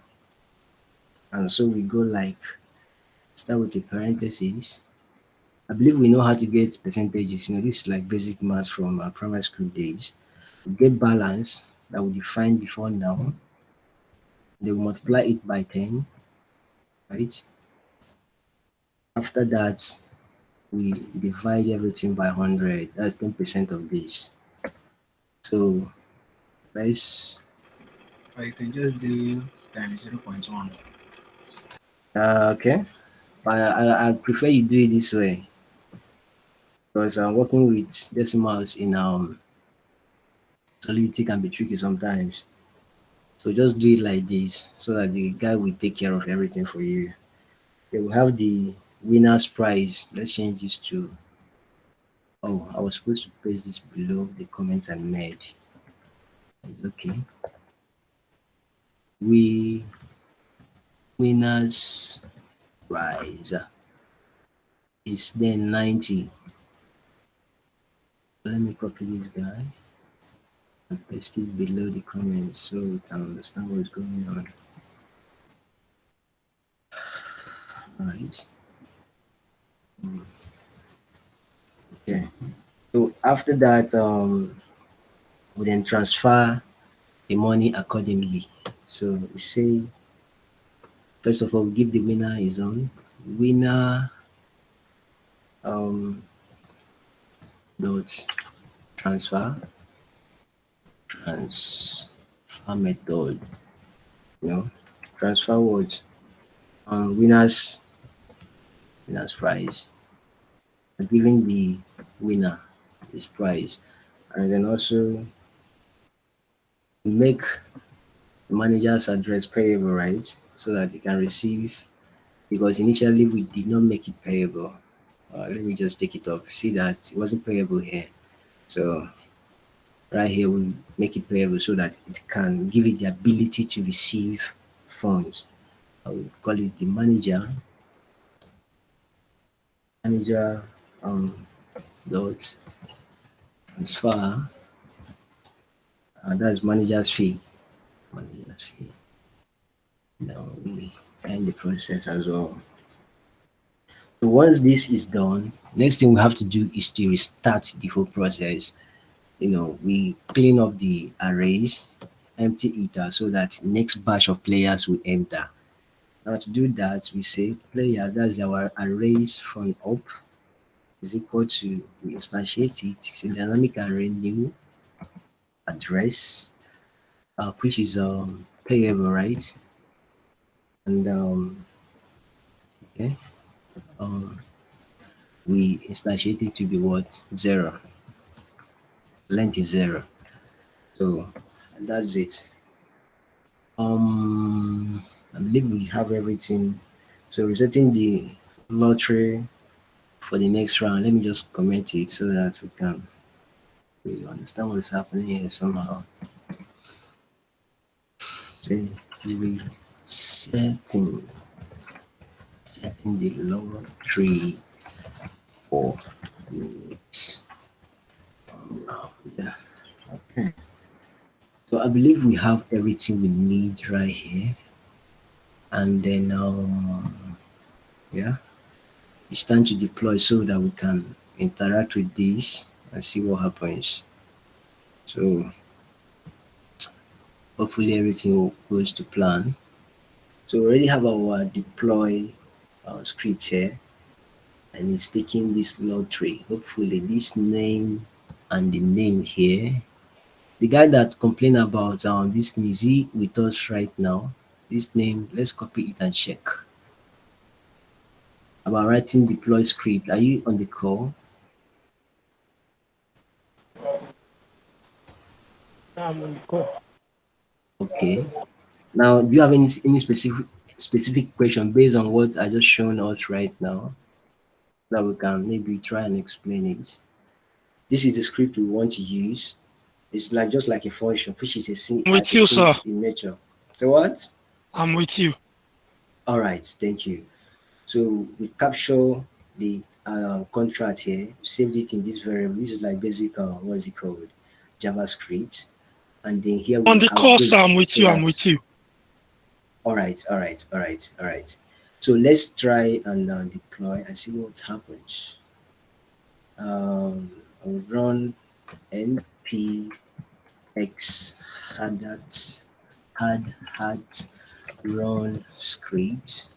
And so we go like, start with a parenthesis. I believe we know how to get percentages. This is like basic maths from our primary school days. We get balance that we defined before now. Then we multiply it by 10, right? After that, we divide everything by 100. That's 10% of this. So let's, Or you can just do times 0.1. okay. I prefer you do it this way because I'm working with decimals in Solidity can be tricky sometimes. So just do it like this so that the guy will take care of everything for you. They will have the winner's prize. Let's change this to, oh, I was supposed to paste this below the comments I made. It's okay. We winner's prize is then 90. Let me copy this guy and paste it below the comments so we can understand what's going on. Alright. Okay. So after that, we then transfer the money accordingly. So we say, first of all, we give the winner his own. Winner um dot transfer transfer method. You know, transfer words winner's prize. Giving the winner his prize, and then also make the manager's address payable, right? So that they can receive, because initially we did not make it payable. Let me just take it off. See that it wasn't payable here. So right here we make it payable so that it can give it the ability to receive funds. I will call it the manager um dot transfer, and that's manager's fee. Manager's fee. Now we end the process as well. So once this is done, next thing we have to do is to restart the whole process. We clean up the arrays, empty it out so that next batch of players will enter. Now to do that, we say player, that's our arrays from up, is equal to, we instantiate it, it's a dynamic array new address, which is playable, right? And okay, um, we instantiate it to be what? 0. Length is 0. So that's it. I believe we have everything. So resetting the lottery for the next round. Let me just comment it so that we can really understand what's happening here somehow. Say resetting setting the lottery for the next round. Yeah. Okay. So I believe we have everything we need right here. And then yeah, it's time to deploy so that we can interact with this and see what happens. So hopefully everything goes to plan. So we already have our deploy script here, and it's taking this lottery. Hopefully this name and the name here. The guy that complained about this thing, is he with us right now? This name, let's copy it and check. About writing deploy script, are you on the call? Cool. Okay. Now, do you have any specific question based on what I just shown us right now that we can maybe try and explain it? This is the script we want to use. It's like just like a function, which is I'm with a you, sync sir. in nature. So what? I'm with you. All right, thank you. So we capture the contract here, saved it in this variable. This is like basic, what is it called? JavaScript. And then here On we the course, await I'm with so you. I'm that, with you. all right, all right, all right, all right. So let's try and deploy and see what happens. I will run npx hardhat hardhat run script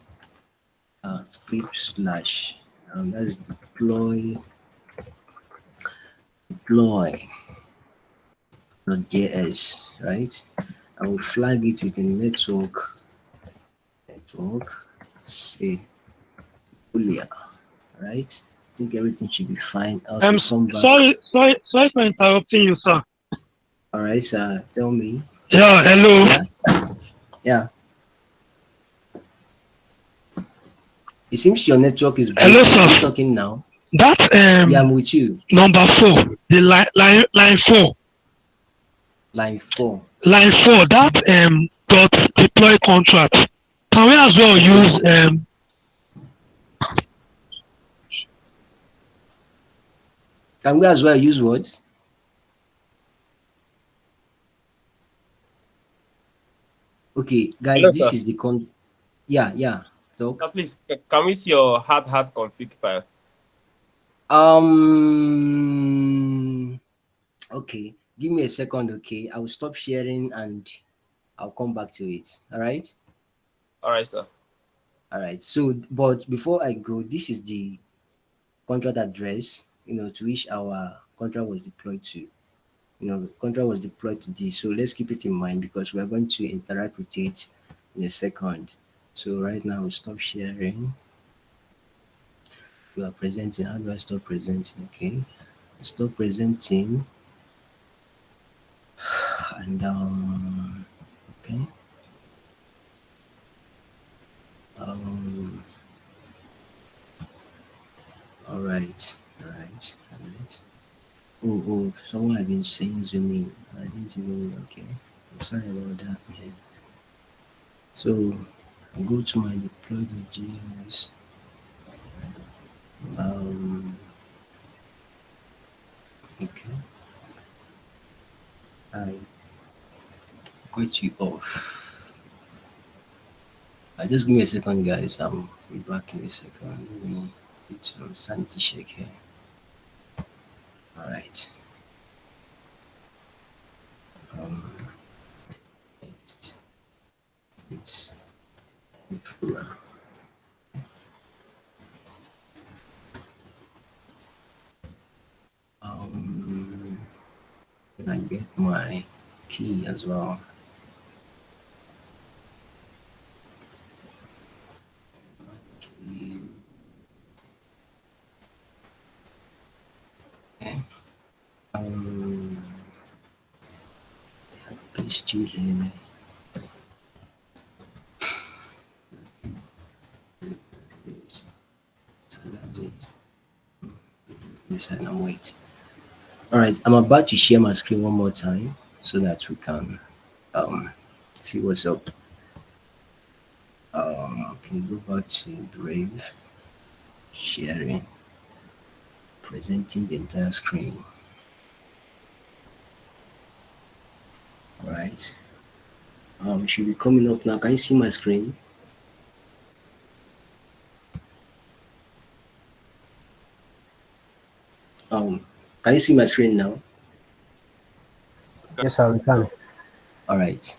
script slash that's deploy.js, right? I will flag it with a network say Julia, right? I think everything should be fine. I also come back. Sorry for interrupting you, sir. All right, sir, tell me. Yeah, hello. Yeah, yeah. It seems your network is Hello, breaking. Are you sir. talking now? That's Yeah, I'm with you. number 4. The line 4. Line 4. Line 4. That dot deploy contract. Can we as well Okay. use Can we as well use words? Okay, guys, Hello, this sir. is the yeah, yeah. Talk. Sir, please, can we see your hard config file? Um. Okay. Give me a second. Okay, I will stop sharing and I'll come back to it. All right. All right, sir. All right. So, but before I go, this is the contract address. To which our contract was deployed to. The contract was deployed to this. So let's keep it in mind because we're going to interact with it in a second. So right now, we'll stop sharing. You are presenting. How do I stop presenting? Okay. Stop presenting. And okay. Um all right. All right. All right. Oh, someone had been saying zooming. I didn't even okay. I'm sorry about that, man. So I go to my deploy.js. Um okay. I got you off. Just give me a second, guys. I'll be back in a second. Let me do some sanity check here. All right. Um, it's um, can I get my key as well? Key. Okay. Um, paste you here. So that's it. This one, I'm wait. All right, I'm about to share my screen one more time so that we can see what's up. Can go back to Brave, sharing, presenting the entire screen. All right. Should be coming up now. Can you see my screen? Can you see my screen now? Yes, sir, we can. All right.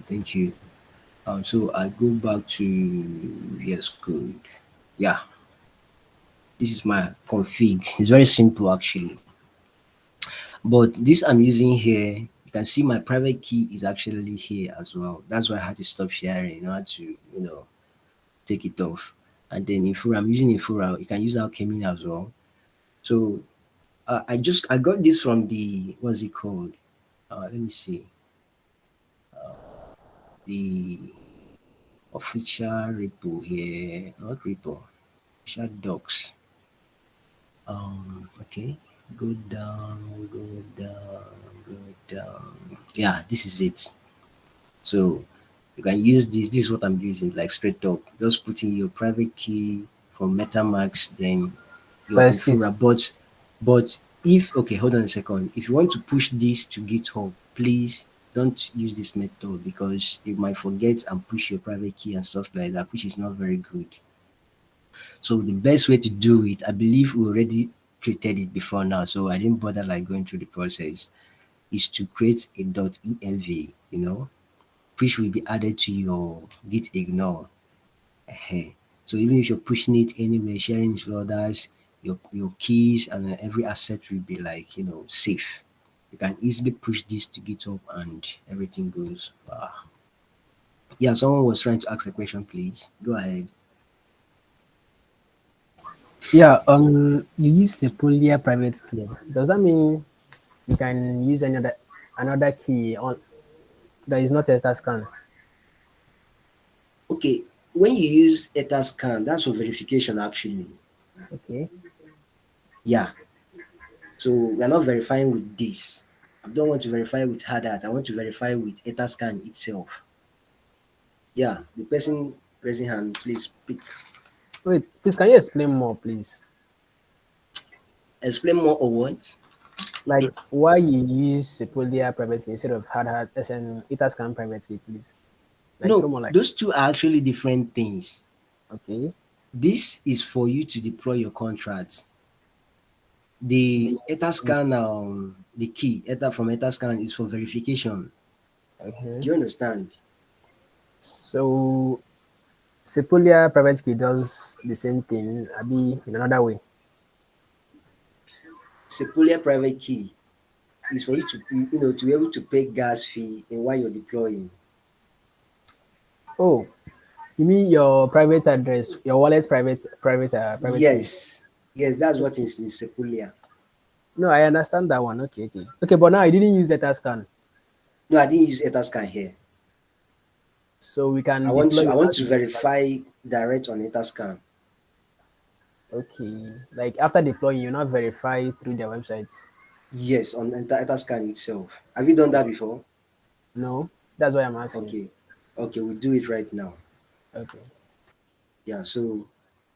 Thank you. So I go back to VS Code. Yeah, this is my config. It's very simple actually. But this I'm using here, you can see my private key is actually here as well. That's why I had to stop sharing in order to, take it off. And then Infura, I'm using Infura. You can use Alchemy as well. So I got this from the what's it called? Let me see. The official repo here, not repo, official docs. Okay, go down, go down, go down. Yeah, this is it. So you can use this. This is what I'm using, like straight up. Just put in your private key from MetaMask, then So your it's inferior. But if okay, hold on a second. If you want to push this to GitHub, please don't use this method because you might forget and push your private key and stuff like that, which is not very good. So the best way to do it, I believe we already treated it before now, so I didn't bother like going through the process, is to create a .env, which will be added to your git ignore. Ehen. So even if you're pushing it anywhere, sharing it with others, your keys and every asset will be like safe. You can easily push this to GitHub and everything goes. Yeah, someone was trying to ask a question, please. Go ahead. yeah. You use the Polia private key. Does that mean you can use another key on that is not Etherscan? Okay, when you use Etherscan, that's for verification actually. Okay. Yeah, so we're not verifying with this. I don't want to verify with Hardhat. I want to verify with Etherscan itself. Yeah, the person raising hand, please speak. Wait, please can you explain more, please? Explain more or what? Like why you use Sepolia private key instead of Hardhat SN Etherscan private key, please? Like throw No, more light. those two are actually different things. Okay. This is for you to deploy your contract. The The Etherscan, the key Ether from Etherscan is for verification. okay. Do you understand? So Sepolia private key does the same thing, be in another way. Sepolia private key is for you to be able to pay gas fee in while you're deploying. Oh, you mean your private address, your wallet's private key? Yes, yes, that's what is in Sepolia. No, I understand that one. Okay, okay, okay. But now I didn't use Etherscan, No, I didn't use Etherscan here. so we I can want deploy to I want without to using Etherscan. verify direct on Etherscan. Okay, like after deploying, you not verify through their websites. Yes, on Etherscan itself. Have you done that before? No, that's why I'm asking. Okay, okay, we'll do it right now. Okay. Yeah, so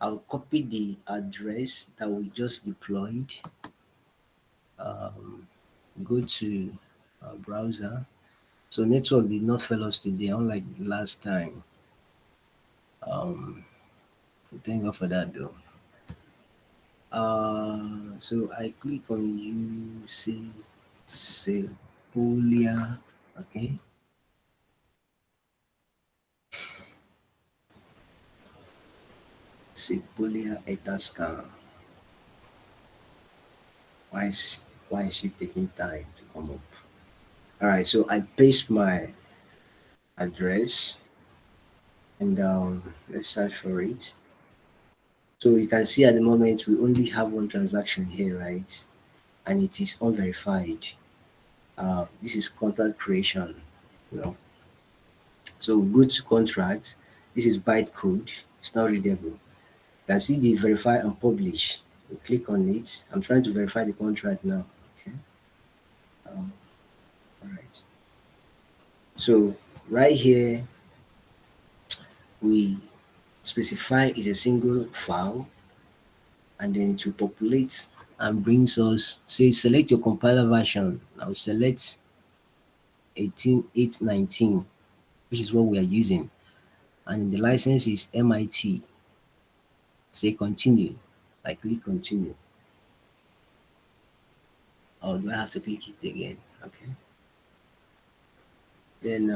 I'll copy the address that we just deployed. Um, Go to our browser. So network did not fail us today, unlike the last time. Um, Thank God for that though. So I click on Sepolia. Okay, Sepolia Etascan. Why is it taking time to come up? All right, so I paste my address and let's search for it. So you can see at the moment we only have one transaction here, right? And it is unverified. This is contract creation, you know. So we go to contract. This is bytecode. It's not readable. You can see the verify and publish. You click on it. I'm trying to verify the contract now. Okay. Um, all right. So right here we specify is a single file, and then to populate and brings us say select your compiler version. I'll select 18819, which is what we are using, and the license is MIT. Say continue. I click continue. Or do I have to click it again? Okay. Then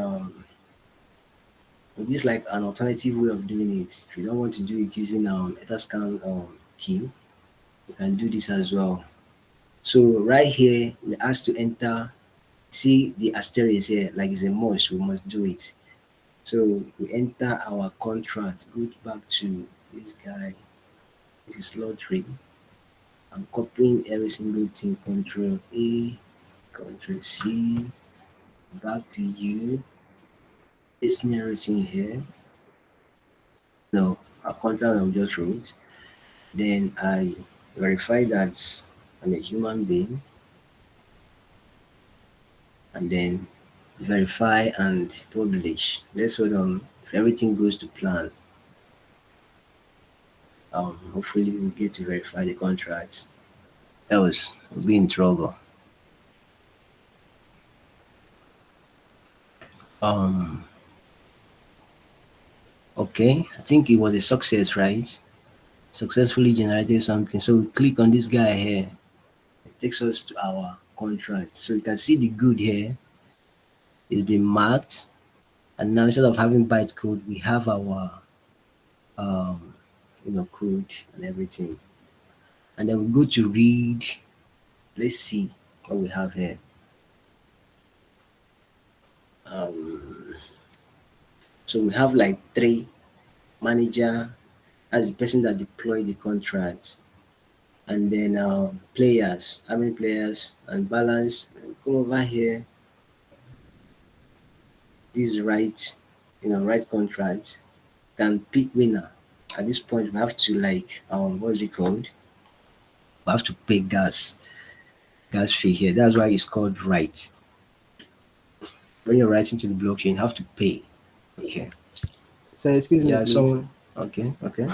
this is like an alternative way of doing it. If you don't want to do it using Etherscan key, you can do this as well. So right here, we ask to enter. See the asterisk here, like it's a must. We must do it. So we enter our contract. Go back to this guy. This is lottery. I'm copying every single thing. Control A, Control C. Back to you. Pasting everything here. No, a contract I just wrote. Then I verify that I'm a human being, and then verify and publish. Let's hold on. If everything goes to plan, Hopefully we'll get to verify the contract. Else we'll be in trouble. Um, okay, I think it was a success, right? Successfully generated something. So we click on this guy here. It takes us to our contract. So you can see the good here is been marked. And now instead of having bytecode, we have our um, code and everything. And then we go to read. Let's see what we have here. Um, so we have like three: manager as the person that deployed the contract, and then players, how many players, and balance. Come over here. This right, right contract can pick winner. At this point, we have to like what's it called? We have to pay gas fee here. That's why it's called right. When you're writing to the blockchain, you have to pay. Okay. So excuse me, Yeah. please. So okay. Okay.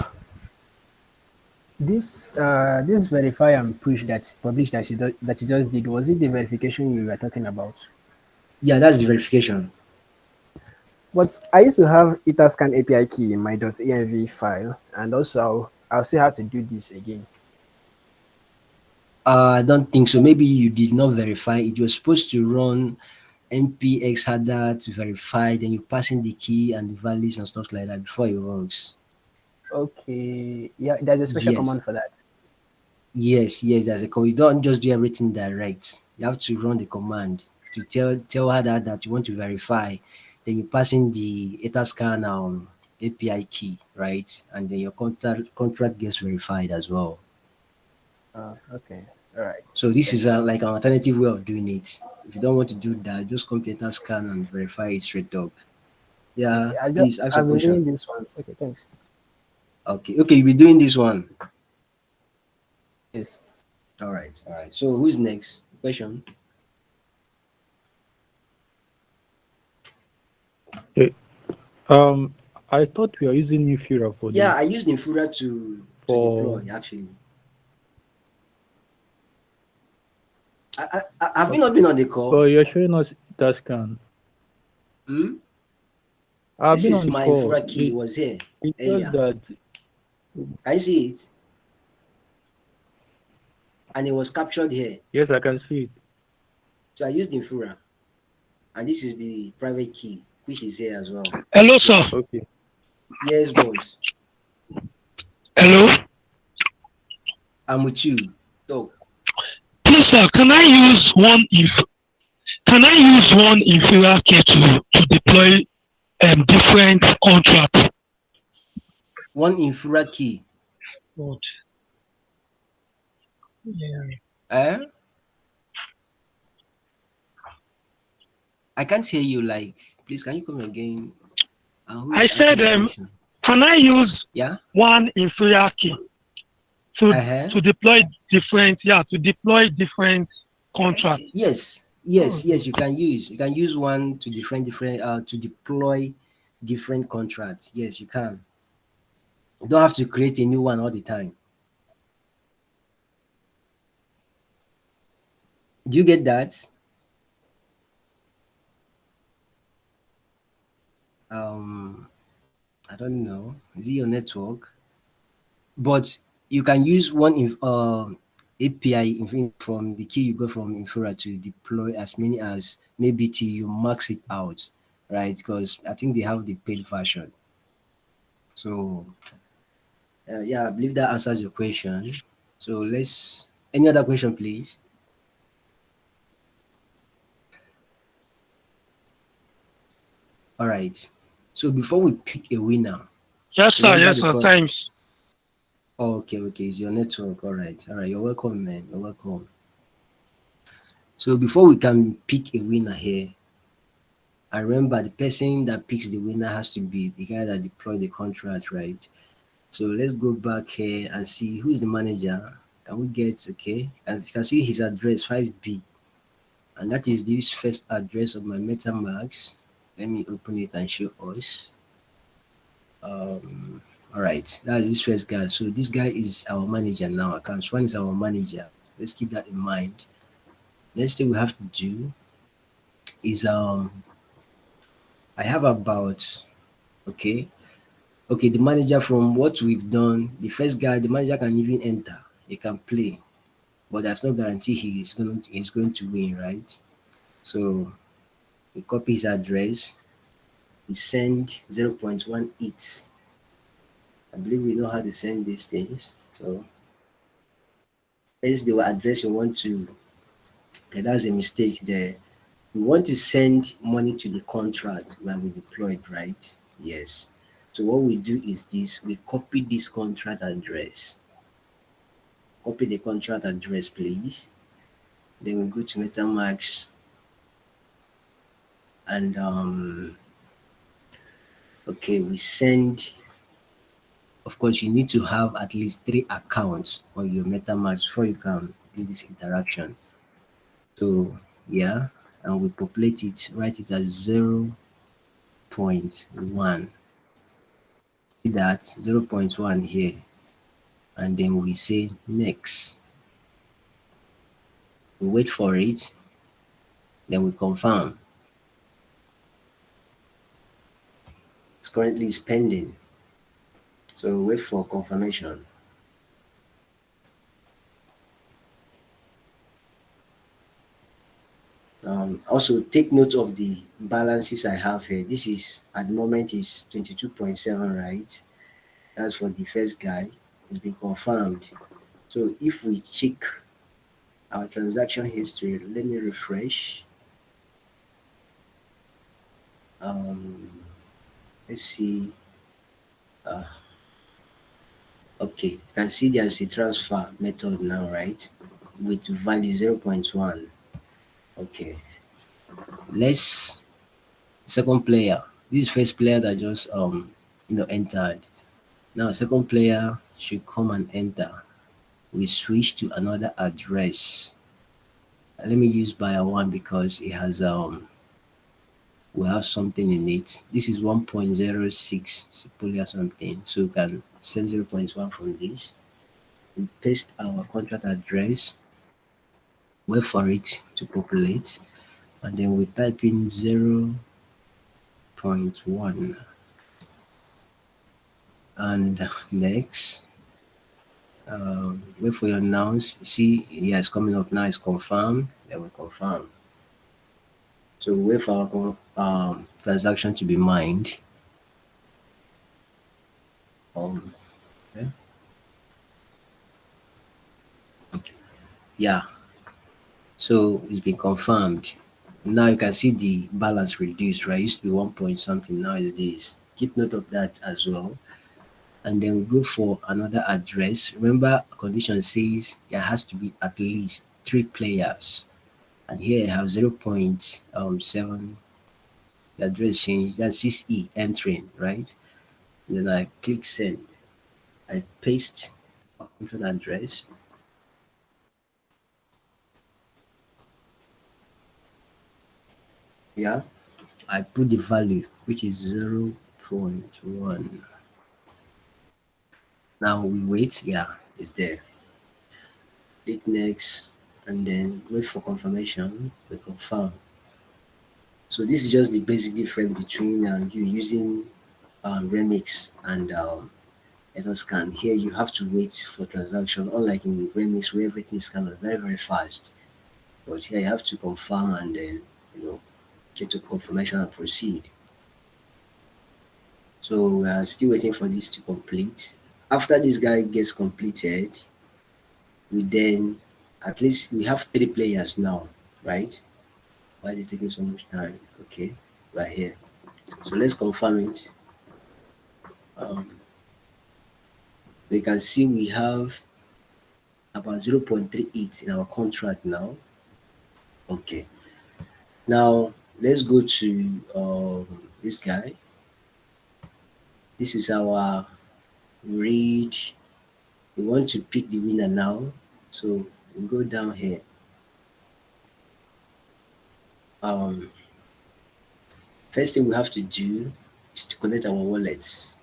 This verify and push that publish that you just did, was it the verification you were talking about? Yeah, that's the verification. But I used to have Etherscan API key in my .env file, and also I'll see how to do this again. I don't think so. Maybe you did not verify it. You're supposed to run npx Hardhat to verify, then you pass in the key and the values and stuff like that before it runs. Okay, yeah, there's a special Yes, command for that. yes. There's a code. You don't just do everything direct. You have to run the command to tell Hardhat that you want to verify. Then you pass in the Etherscan API key, right? And then your contract gets verified as well. Okay, all right. So this Thank is you. like an alternative way of doing it. If you don't want to do that, just come to Etherscan and verify it straight up. Yeah, Okay, please ask your I've been question. doing this once. Okay, thanks. Okay, you'll be doing this one. Yes. All right. So who's next? Question. Okay. Um, I thought we are using Infura for Yeah, this. I used Infura to For deploy actually. Have you okay. not been on the But call? you're showing us that scan. Hmm? I've This been is on the my call. Infura key. It was here It's just earlier. that Can you see it? And it was captured here. yes, I can see it. So I used Infura, and this is the private key, which is here as well. Hello, sir. Okay. Yes, boss. Hello. I'm with you. Talk. Please, sir, can I use one inferior key to deploy different contracts? One Infura key. Good. Yeah. Eh? I can't hear you. Like, please, can you come again? Who I is asking said, the question? can I use Yeah. one inferior key to Uh-huh. to deploy different contracts? Yes. You can use one to to deploy different contracts. Yes, you can. You don't have to create a new one all the time. Do you get that? Um, I don't know. Is it your network? But you can use one API from the key you got from Infura to deploy as many as maybe till you max it out, right? Because I think they have the paid version. So yeah, I believe that answers your question. So let's any other question, please. All right. So before we pick a winner, remember Yes, the sir. cost. Thanks. Oh, okay. It's your network. All right. You're welcome, man. You're welcome. So before we can pick a winner here, I remember the person that picks the winner has to be the guy that deployed the contract, right? So let's go back here and see who is the manager. Can we get okay? As you can see his address 5B, and that is this first address of my MetaMask. Let me open it and show us. Um, All right, that's this first guy. So this guy is our manager now. Accounts one is our manager. Let's keep that in mind. Next thing we have to do is I have about okay okay the manager from what we've done. The first guy, the manager can even enter. He can play, but there's no guarantee he's going to win, right? So we copy his address. We send 0.18. I believe we know how to send these things. So based the address you want to, okay, that's a mistake there. We want to send money to the contract where we deployed, right? Yes. So what we do is this: we copy this contract address. Copy the contract address, please. Then we go to MetaMask and okay, we send. Of course, you need to have at least 3 accounts on your MetaMask before you can do this interaction. So yeah, and we populate it, write it as 0.1. See that 0.1 here, and then we say next. We wait for it, then we confirm. It's currently pending, so we wait for confirmation. Also take note of the balances I have here. This is at the moment is 22.7, right? That's for the first guy. It's been confirmed. So if we check our transaction history, let me refresh. Um, let's see. Uh, okay, you can see there's a transfer method now, right? With value 0.1. Okay, let's second player. This first player that just entered. Now second player should come and enter. We switch to another address. Let me use buyer one because it has we have something in it. This is 1.06 Sipolia something. So we can send 0.1 from this. We paste our contract address, wait for it to populate, and then we type in 0.1 and next. Wait for your announce. See, yeah, it's coming up now. It's confirmed. Then we confirm. So we wait for our transaction to be mined. Um, yeah. Yeah, so it's been confirmed. Now you can see the balance reduced, right? It used to be 1 point something, now is this. Keep note of that as well. And then we go for another address. Remember, condition says there has to be at least 3 players. And here I have 0.7. The address change, that's 6E entering, right? And then I click send. I paste our control address. Yeah, I put the value, which is 0.1. Now we wait. Yeah, it's there. Click next and then wait for confirmation. We confirm. So this is just the basic difference between you using Remix and Scan. Here you have to wait for transaction, unlike in Remix where everything is kind of very very fast. But here you have to confirm and then get to confirmation and proceed. So we are still waiting for this to complete. After this guy gets completed, we then at least we have 3 players now, right? Why is it taking so much time? Okay, right here. So let's confirm it. You can see we have about 0.38 in our contract now. Okay, now let's go to this guy. This is our read. We want to pick the winner now. So we go down here. First thing we have to do is to connect our wallets.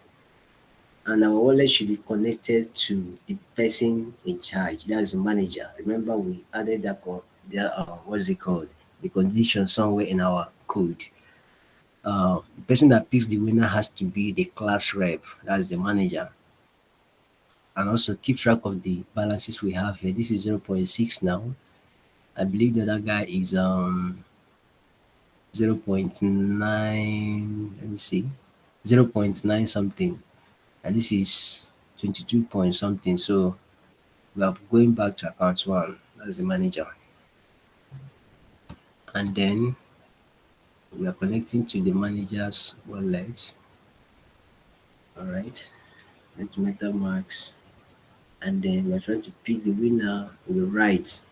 and our wallet should be connected to the person in charge. That's the manager. Remember, we added what's it called? The condition somewhere in our code. The person that picks the winner has to be the class rep. That's the manager, and also keep track of the balances we have here. This is 0.6 now. I believe the other guy is 0.9. Let me see, 0.9 something, and this is 22 point something. So we are going back to account one. That's the manager, and then we are connecting to the manager's wallet. All right, and to MetaMask, and then we're trying to pick the winner. We write.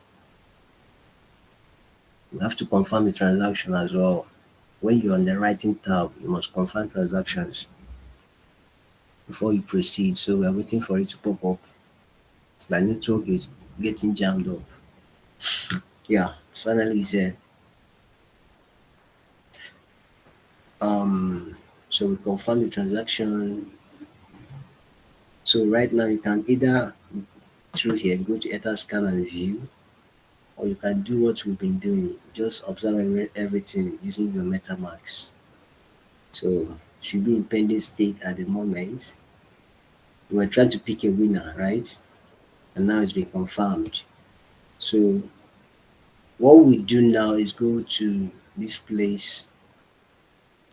You have to confirm the transaction as well. When you're on the writing tab, you must confirm transactions before you proceed. So we are waiting for it to pop up. My network is getting jammed up. Yeah, finally it's here. Um, so we confirm the transaction. So right now you can either through here go to Etherscan and view, or you can do what we've been doing. Just observe everything using your MetaMask. So should be in pending state at the moment. We were trying to pick a winner, right? And now it's been confirmed. So what we do now is go to this place.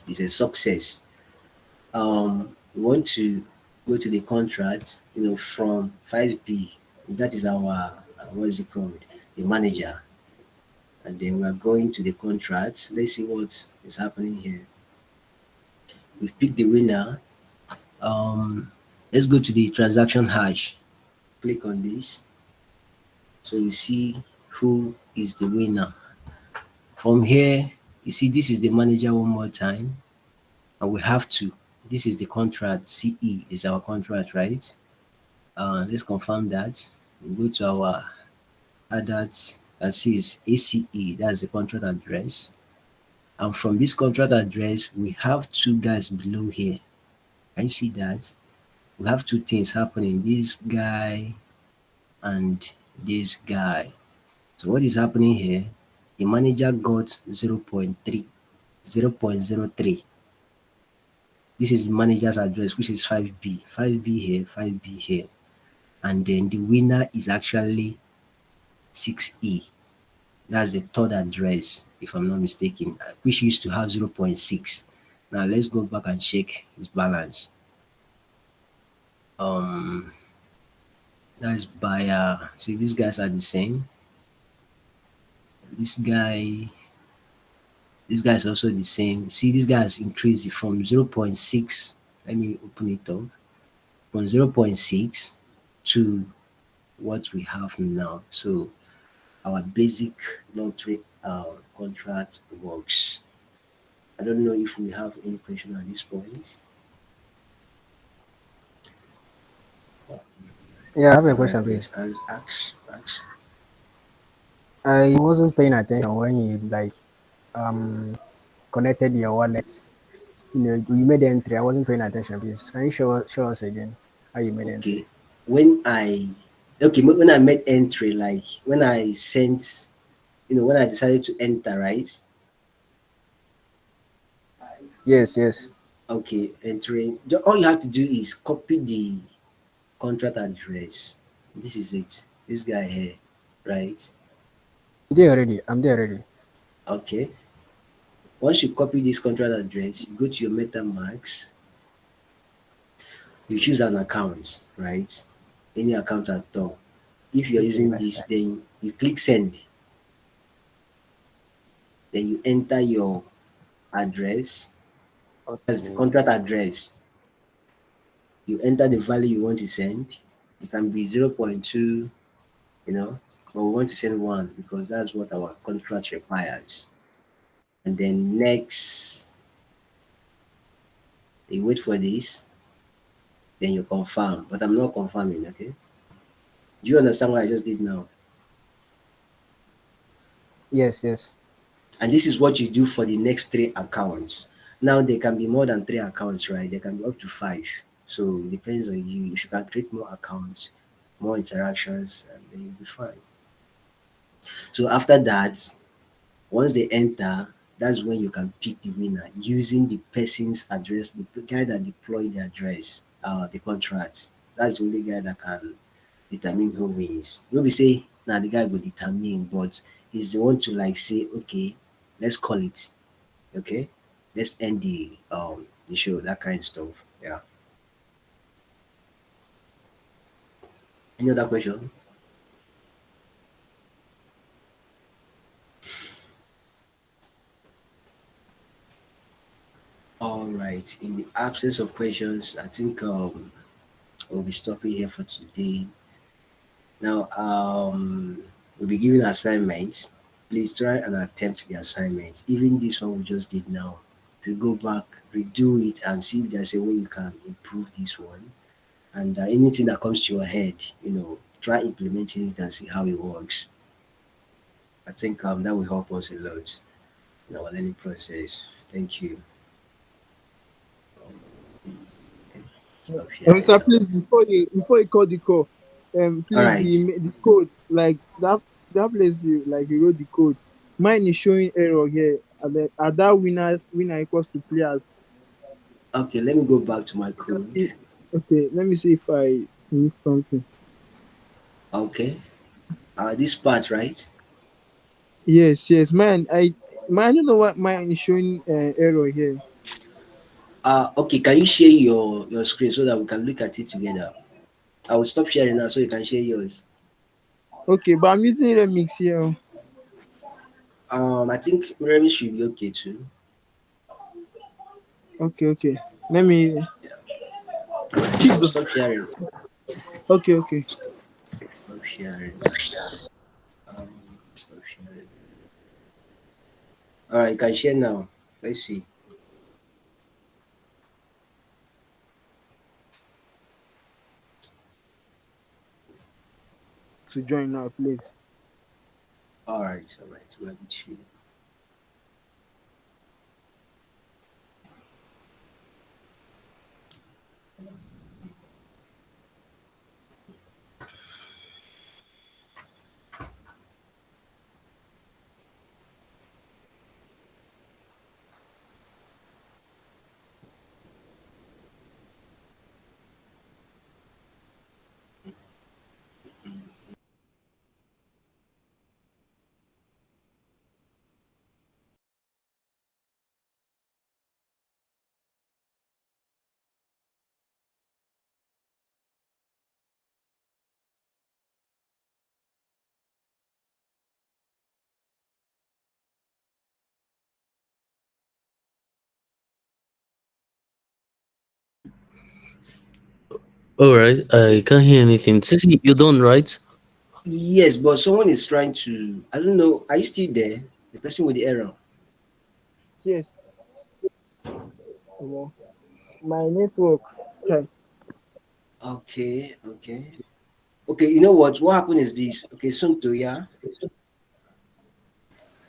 It's a success. We want to go to the contract, from 5B. That is our, what is it called? The manager. And then we are going to the contract. Let's see what is happening here. We've picked the winner. Um, let's go to the transaction hash. Click on this. So you see who is the winner. From here, you see this is the manager one more time. And we have to. This is the contract. CE is our contract, right? Let's confirm that. We go to our Hardhat and see is ACE. That's the contract address. And from this contract address, we have two guys below here. Can you see that? We have two things happening. This guy and this guy. So what is happening here? The manager got 0.3, 0.03. This is the manager's address, which is 5B. 5B here, 5B here. And then the winner is actually 6E. That's the third address, if I'm not mistaken, which used to have 0.6. Now let's go back and check his balance. That's by see, these guys are the same. This guy is also the same. See, this guy has increased from 0.6. Let me open it up. From 0.6 to what we have now. So our basic lottery contract works. I don't know if we have any question at this point. Yeah, I have a All right, question, yes, please. ask. I wasn't paying attention when you um connected your wallets. You made the entry. I wasn't paying attention, please. Can you show us again how you made the Okay. entry? When I when I made entry, like when I sent, when I decided to enter, right? Yes, yes. Okay, entering. All you have to do is copy the contract address. This is it. This guy here, right? I'm there already. I'm there already. Okay. Once you copy this contract address, you go to your MetaMask, you choose an account, right? Any account at all. If you're Okay, using that's this, fine. then you click send. Then you enter your address. That's the Okay. contract address. You enter the value you want to send. It can be 0.2, but we want to send one because that's what our contract requires. And then next, you wait for this, then you confirm. But I'm not confirming, okay? Do you understand what I just did now? Yes, yes. And this is what you do for the next three accounts. Now there can be more than three accounts, right? There can be up to five. So it depends on you. If you can create more accounts, more interactions, and then you'll be fine. So after that, once they enter, that's when you can pick the winner using the person's address, the guy that deployed the address, the contract. That's the only guy that can determine who wins. No be say now the guy will determine, but he's the one to like say, okay, let's call it. Okay, let's end the show, that kind of stuff. Yeah. Any other question? All right. In the absence of questions, I think we'll be stopping here for today. Now, we'll be giving assignments. Please try and attempt the assignments. Even this one we just did now. If you go back, redo it, and see if there's a way you can improve this one. And anything that comes to your head, try implementing it and see how it works. I think that will help us a lot in our learning process. Thank you. Stop sharing Sir, now. please, before you call the call, All please, right. the code, like that place you like you wrote the code. Mine is showing error here. Are that winner equals to players? Okay, let me go back to my I can code. see. Okay, let me see if I missed something. Okay. This part, right? Yes, yes, mine. I don't know what mine is showing error here. Okay, can you share your screen so that we can look at it together? I will stop sharing now so you can share yours. Okay, but I'm using remix here. I think Remy should be okay too. Okay, okay. Let me. Yeah. All right. I'll Jesus. stop sharing. Okay, okay. Stop sharing. Stop sharing. All right, you can share now. Let's see. To join now, please. All right. All right. We're with you. All right, I can't hear anything. Sissy, you done, right? Yes, but someone is trying to. I don't know. Are you still there? The person with the error. Yes. Omo, my network. Okay. Okay. Okay. Okay. You know what? What happened is this. Okay, Sunto, yeah.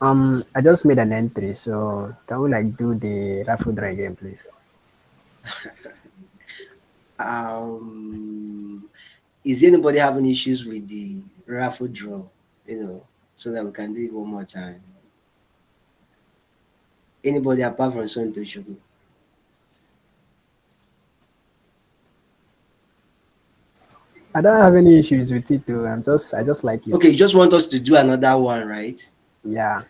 I just made an entry, so can we like do the raffle draw again, please? Is anybody having issues with the raffle draw? So that we can do it one more time. Anybody apart from Sunto Shugu? I don't have any issues with it too. I just like Okay, it. you just want us to do another one, right? Yeah.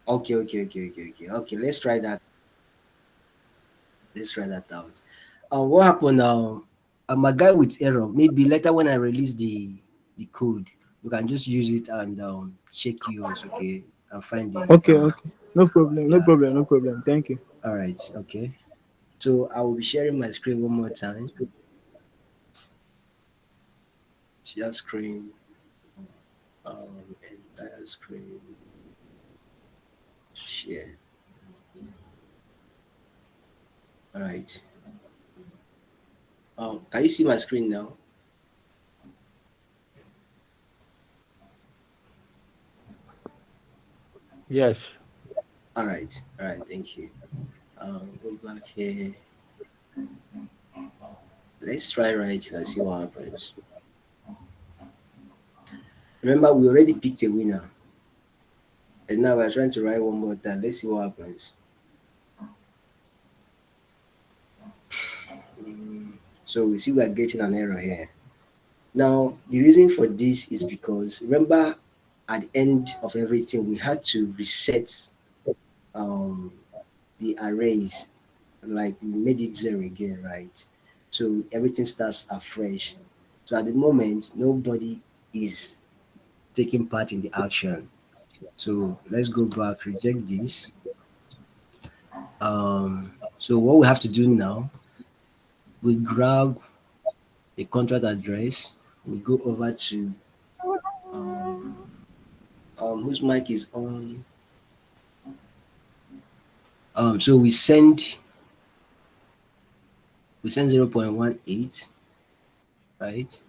Okay, okay, okay, okay, okay. Okay, let's try that. Let's try that out. What happened now? My guy with error. Maybe later when I release the code, you can just use it and check yours, okay, and find the Okay, error. okay. No problem, no Yeah. problem, no problem. Thank you. All right. Okay. So I will be sharing my screen one more time. Share screen. Entire screen. Share. All right. Can you see my screen now? Yes. All right. All right. Thank you. Go back here. Let's try right and see what happens. Remember, we already picked a winner, and now we're trying to write one more time. Let's see what happens. Mm, So we see we are getting an error here. Now, the reason for this is because remember, at the end of everything, we had to reset um, the arrays, like we made it zero again, right? So everything starts afresh. So at the moment, nobody is taking part in the action. So let's go back, reject this. So what we have to do now, we grab the contract address, we go over to um, whose mic is on. So we send 0.18, right?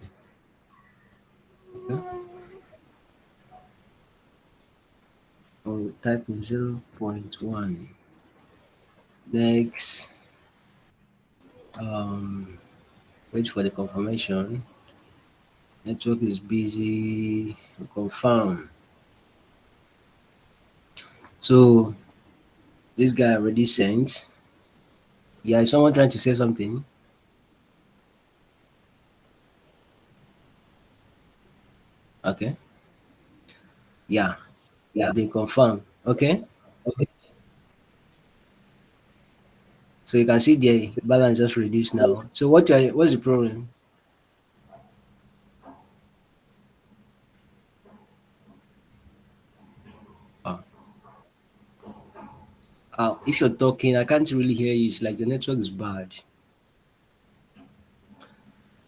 Okay. Or we type in 0.1. Next, um, wait for the confirmation. Network is busy. Confirm. So this guy already sent. Yeah, is someone trying to say something? Okay. Yeah, it's been confirmed. Okay. So you can see the balance just reduced now. So what's the problem? Uh, if you're talking, I can't really hear you. It's like the network is bad.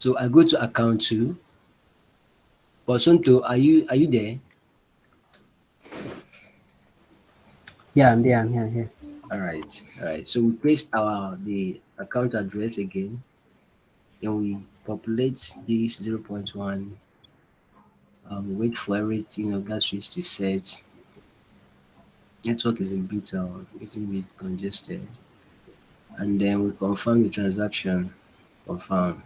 So I go to account two. Bosunto, are you there? Yeah, I'm there. I'm here. I'm here. All right. So we paste the account address again. Then we populate this 0.1. Wait for everything of that switch to set. Network is a bit congested. And then we confirm the transaction. Confirm.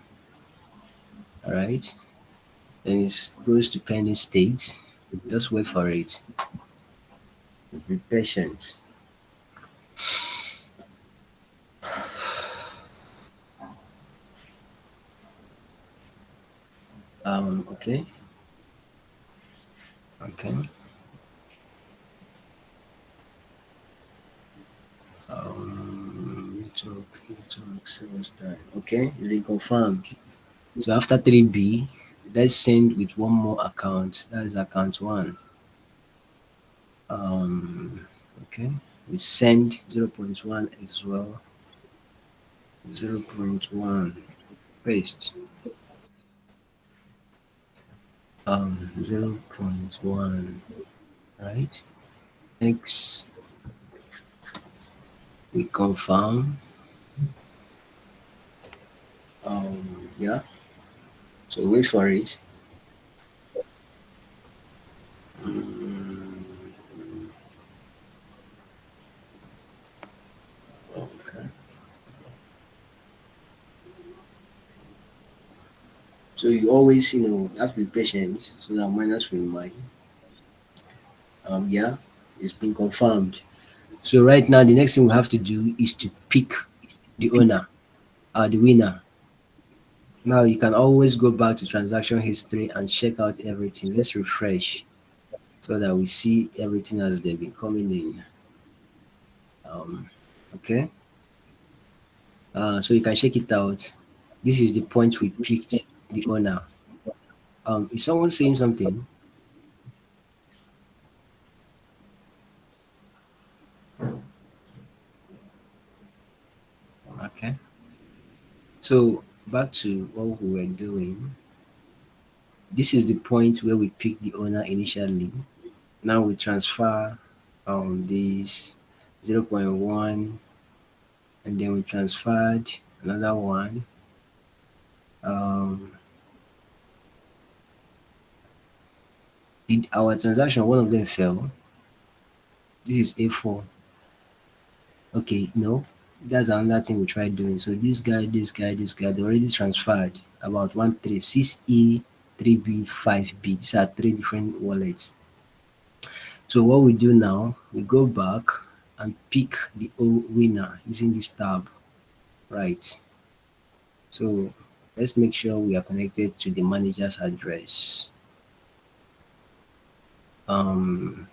All right. Then it goes to pending state. Just wait for it. Be patient. Okay. Okay. Network service time. Okay, it's been confirmed. So after 3B, let's send with one more account. That is account one. Um, okay, we send 0.1 as well. 0.1 paste. 0.1, right? Next, we confirm. Yeah. So wait for it. Mm, okay. So you always, have to be patient so that minus will mind. Yeah, it's been confirmed. So right now, the next thing we have to do is to pick the owner, the winner. Now you can always go back to transaction history and check out everything. Let's refresh so that we see everything as they've been coming in. Um, okay. So you can check it out. This is the point we picked the owner. Is someone saying something? Okay. So back to what we were doing. This is the point where we picked the owner initially. Now we transfer this 0.1, and then we transferred another one. Um, did our transaction, one of them fell? This is A4. Okay, no. That's another thing we tried doing. So this guy, they already transferred about 136E, 3B, 5B. These are three different wallets. So what we do now, we go back and pick the winner using this tab, right? So let's make sure we are connected to the manager's address. Um,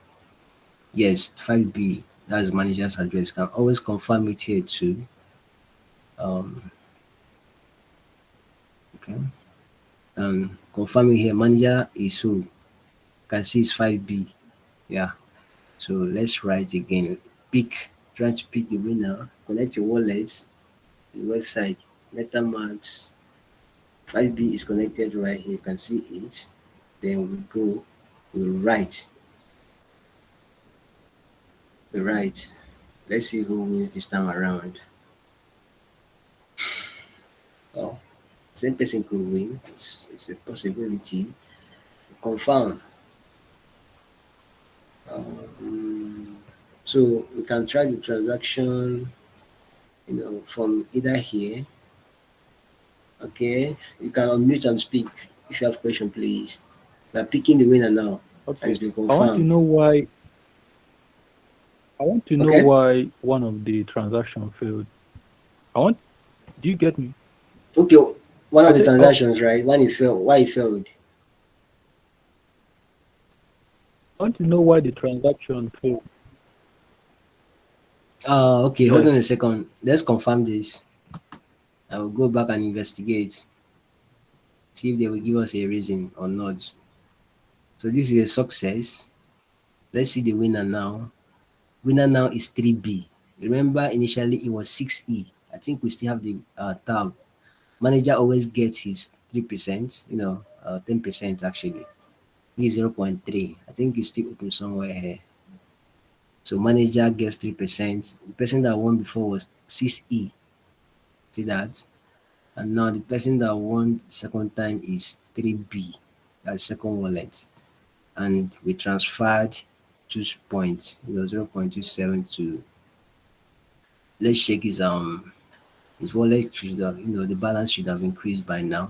yes, 5B, that's manager's address. You can always confirm it here too. Um, okay, and confirming here, manager is who? You can see it's 5B. Yeah. So let's write again. Trying to pick the winner. Connect your wallets, the website, MetaMask. 5B is connected right here. You can see it. Then we write, we write. Let's see who wins this time around. Oh, same person could win. It's a possibility. Confirm. Um, so we can try the transaction, from either here. Okay, you can unmute and speak if you have question, please. We are picking the winner now, and Okay. it's been I want to confirmed. know why. I want to know Okay, why one of the transaction failed. I want. Do you get me? okay. One I of the think. transactions, right? When it failed, why it failed? I want to know why the transaction failed. Okay. Hold Yes. on a second. Let's confirm this. I will go back and investigate, see if they will give us a reason or not. So this is a success. Let's see the winner now. Winner now is 3B. Remember, initially it was 6E. I think we still have the tab. Manager always gets his 3%, 10% actually. He's 0.3. I think it's still open somewhere here. So manager gets 3%. The person that won before was 6E. See that? And now the person that won second time is 3B. That's second wallet. And we transferred 2 points, 0.27 to, let's check his wallet should have, the balance should have increased by now.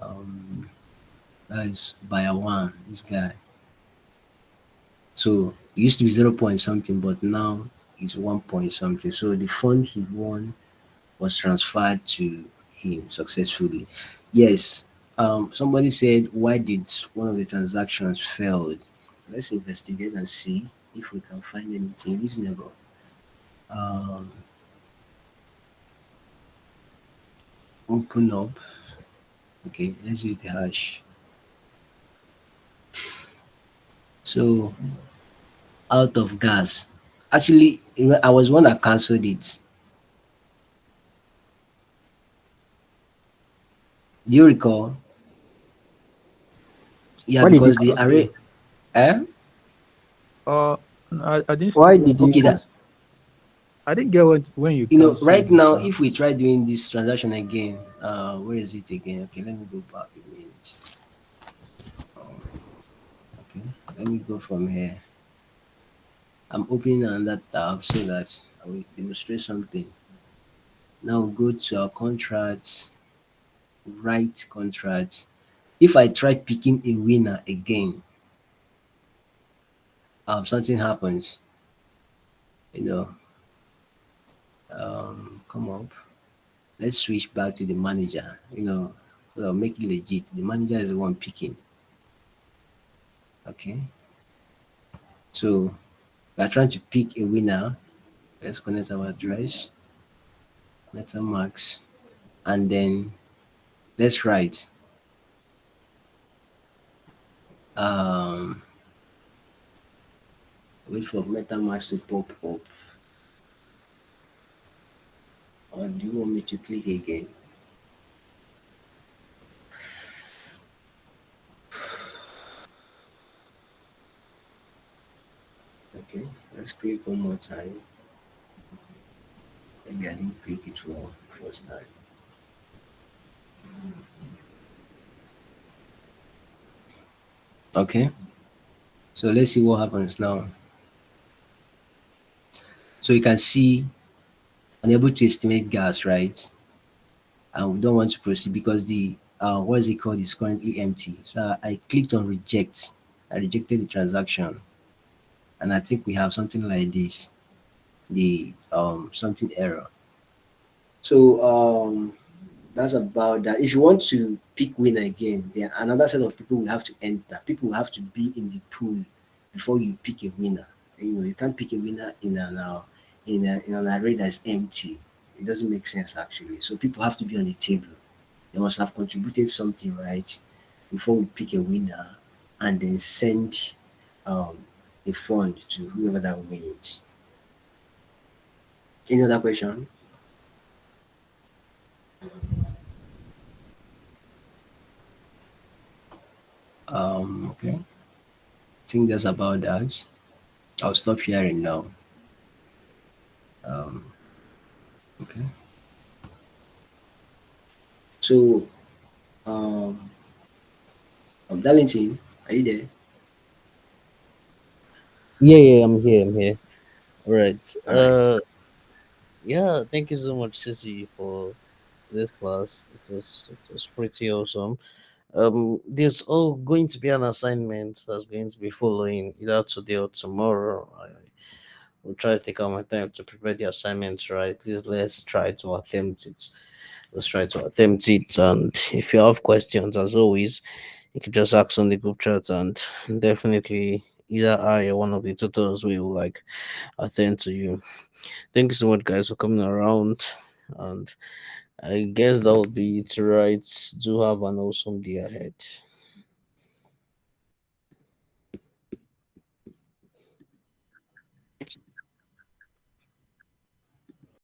Um that is by a one, this guy. So it used to be 0 point something, but now it's 1 point something. So the fund he won was transferred to him successfully. Yes. Somebody said, why did one of the transactions failed? Let's investigate and see if we can find anything reasonable. Um, Open up. Okay, let's use the hash. So out of gas. Actually, I was one that cancelled it. Do you recall? Yeah, Why did you because the cancel array. it? Eh? Uh, I didn't. Why did you Okay, that cancel? I didn't get when you right canceled it. now, if we try doing this transaction again, where is it again? Okay, let me go back a minute. Um, okay, let me go from here. I'm opening another tab so that I will demonstrate something. Now go to our contracts, write contracts. If I try picking a winner again, something happens. You know, come up. Let's switch back to the manager. Make it legit. The manager is the one picking. Okay, so we are trying to pick a winner. Let's connect our address, MetaMask, and then let's write. Um, Wait for MetaMask to pop up. Or do you want me to click again? Okay, let's click one more time. Maybe I didn't click it wrong first time. Okay, so let's see what happens now. So you can see unable to estimate gas, right? And we don't want to proceed because the what is it called is currently empty. So I clicked on reject. I rejected the transaction, and I think we have something like this, the something error. So that's about that. If you want to pick winner again, then another set of people will have to enter. People will have to be in the pool before you pick a winner. You know, you can't pick a winner in an array that's empty. It doesn't make sense actually. So people have to be on the table. They must have contributed something, right? Before we pick a winner and then send um, a fund to whoever that wins. Any other question? Okay. I think that's about that. I'll stop sharing now. Um, okay. So, um, Darlington, are you there? Yeah, yeah, I'm here. I'm here. All right. All right. Yeah. Thank you so much, Sissy, for this class. It was pretty awesome. There's going to be an assignment that's going to be following either today or tomorrow. I will try to take out my time to prepare the assignments. Right. Please let's try to attempt it. Let's try to attempt it. And if you have questions, as always, you can just ask on the group chat, and definitely either I or one of the tutors will like attend to you. Thank you so much, guys, for coming around. And I guess that would be it, right? Do have an awesome day ahead.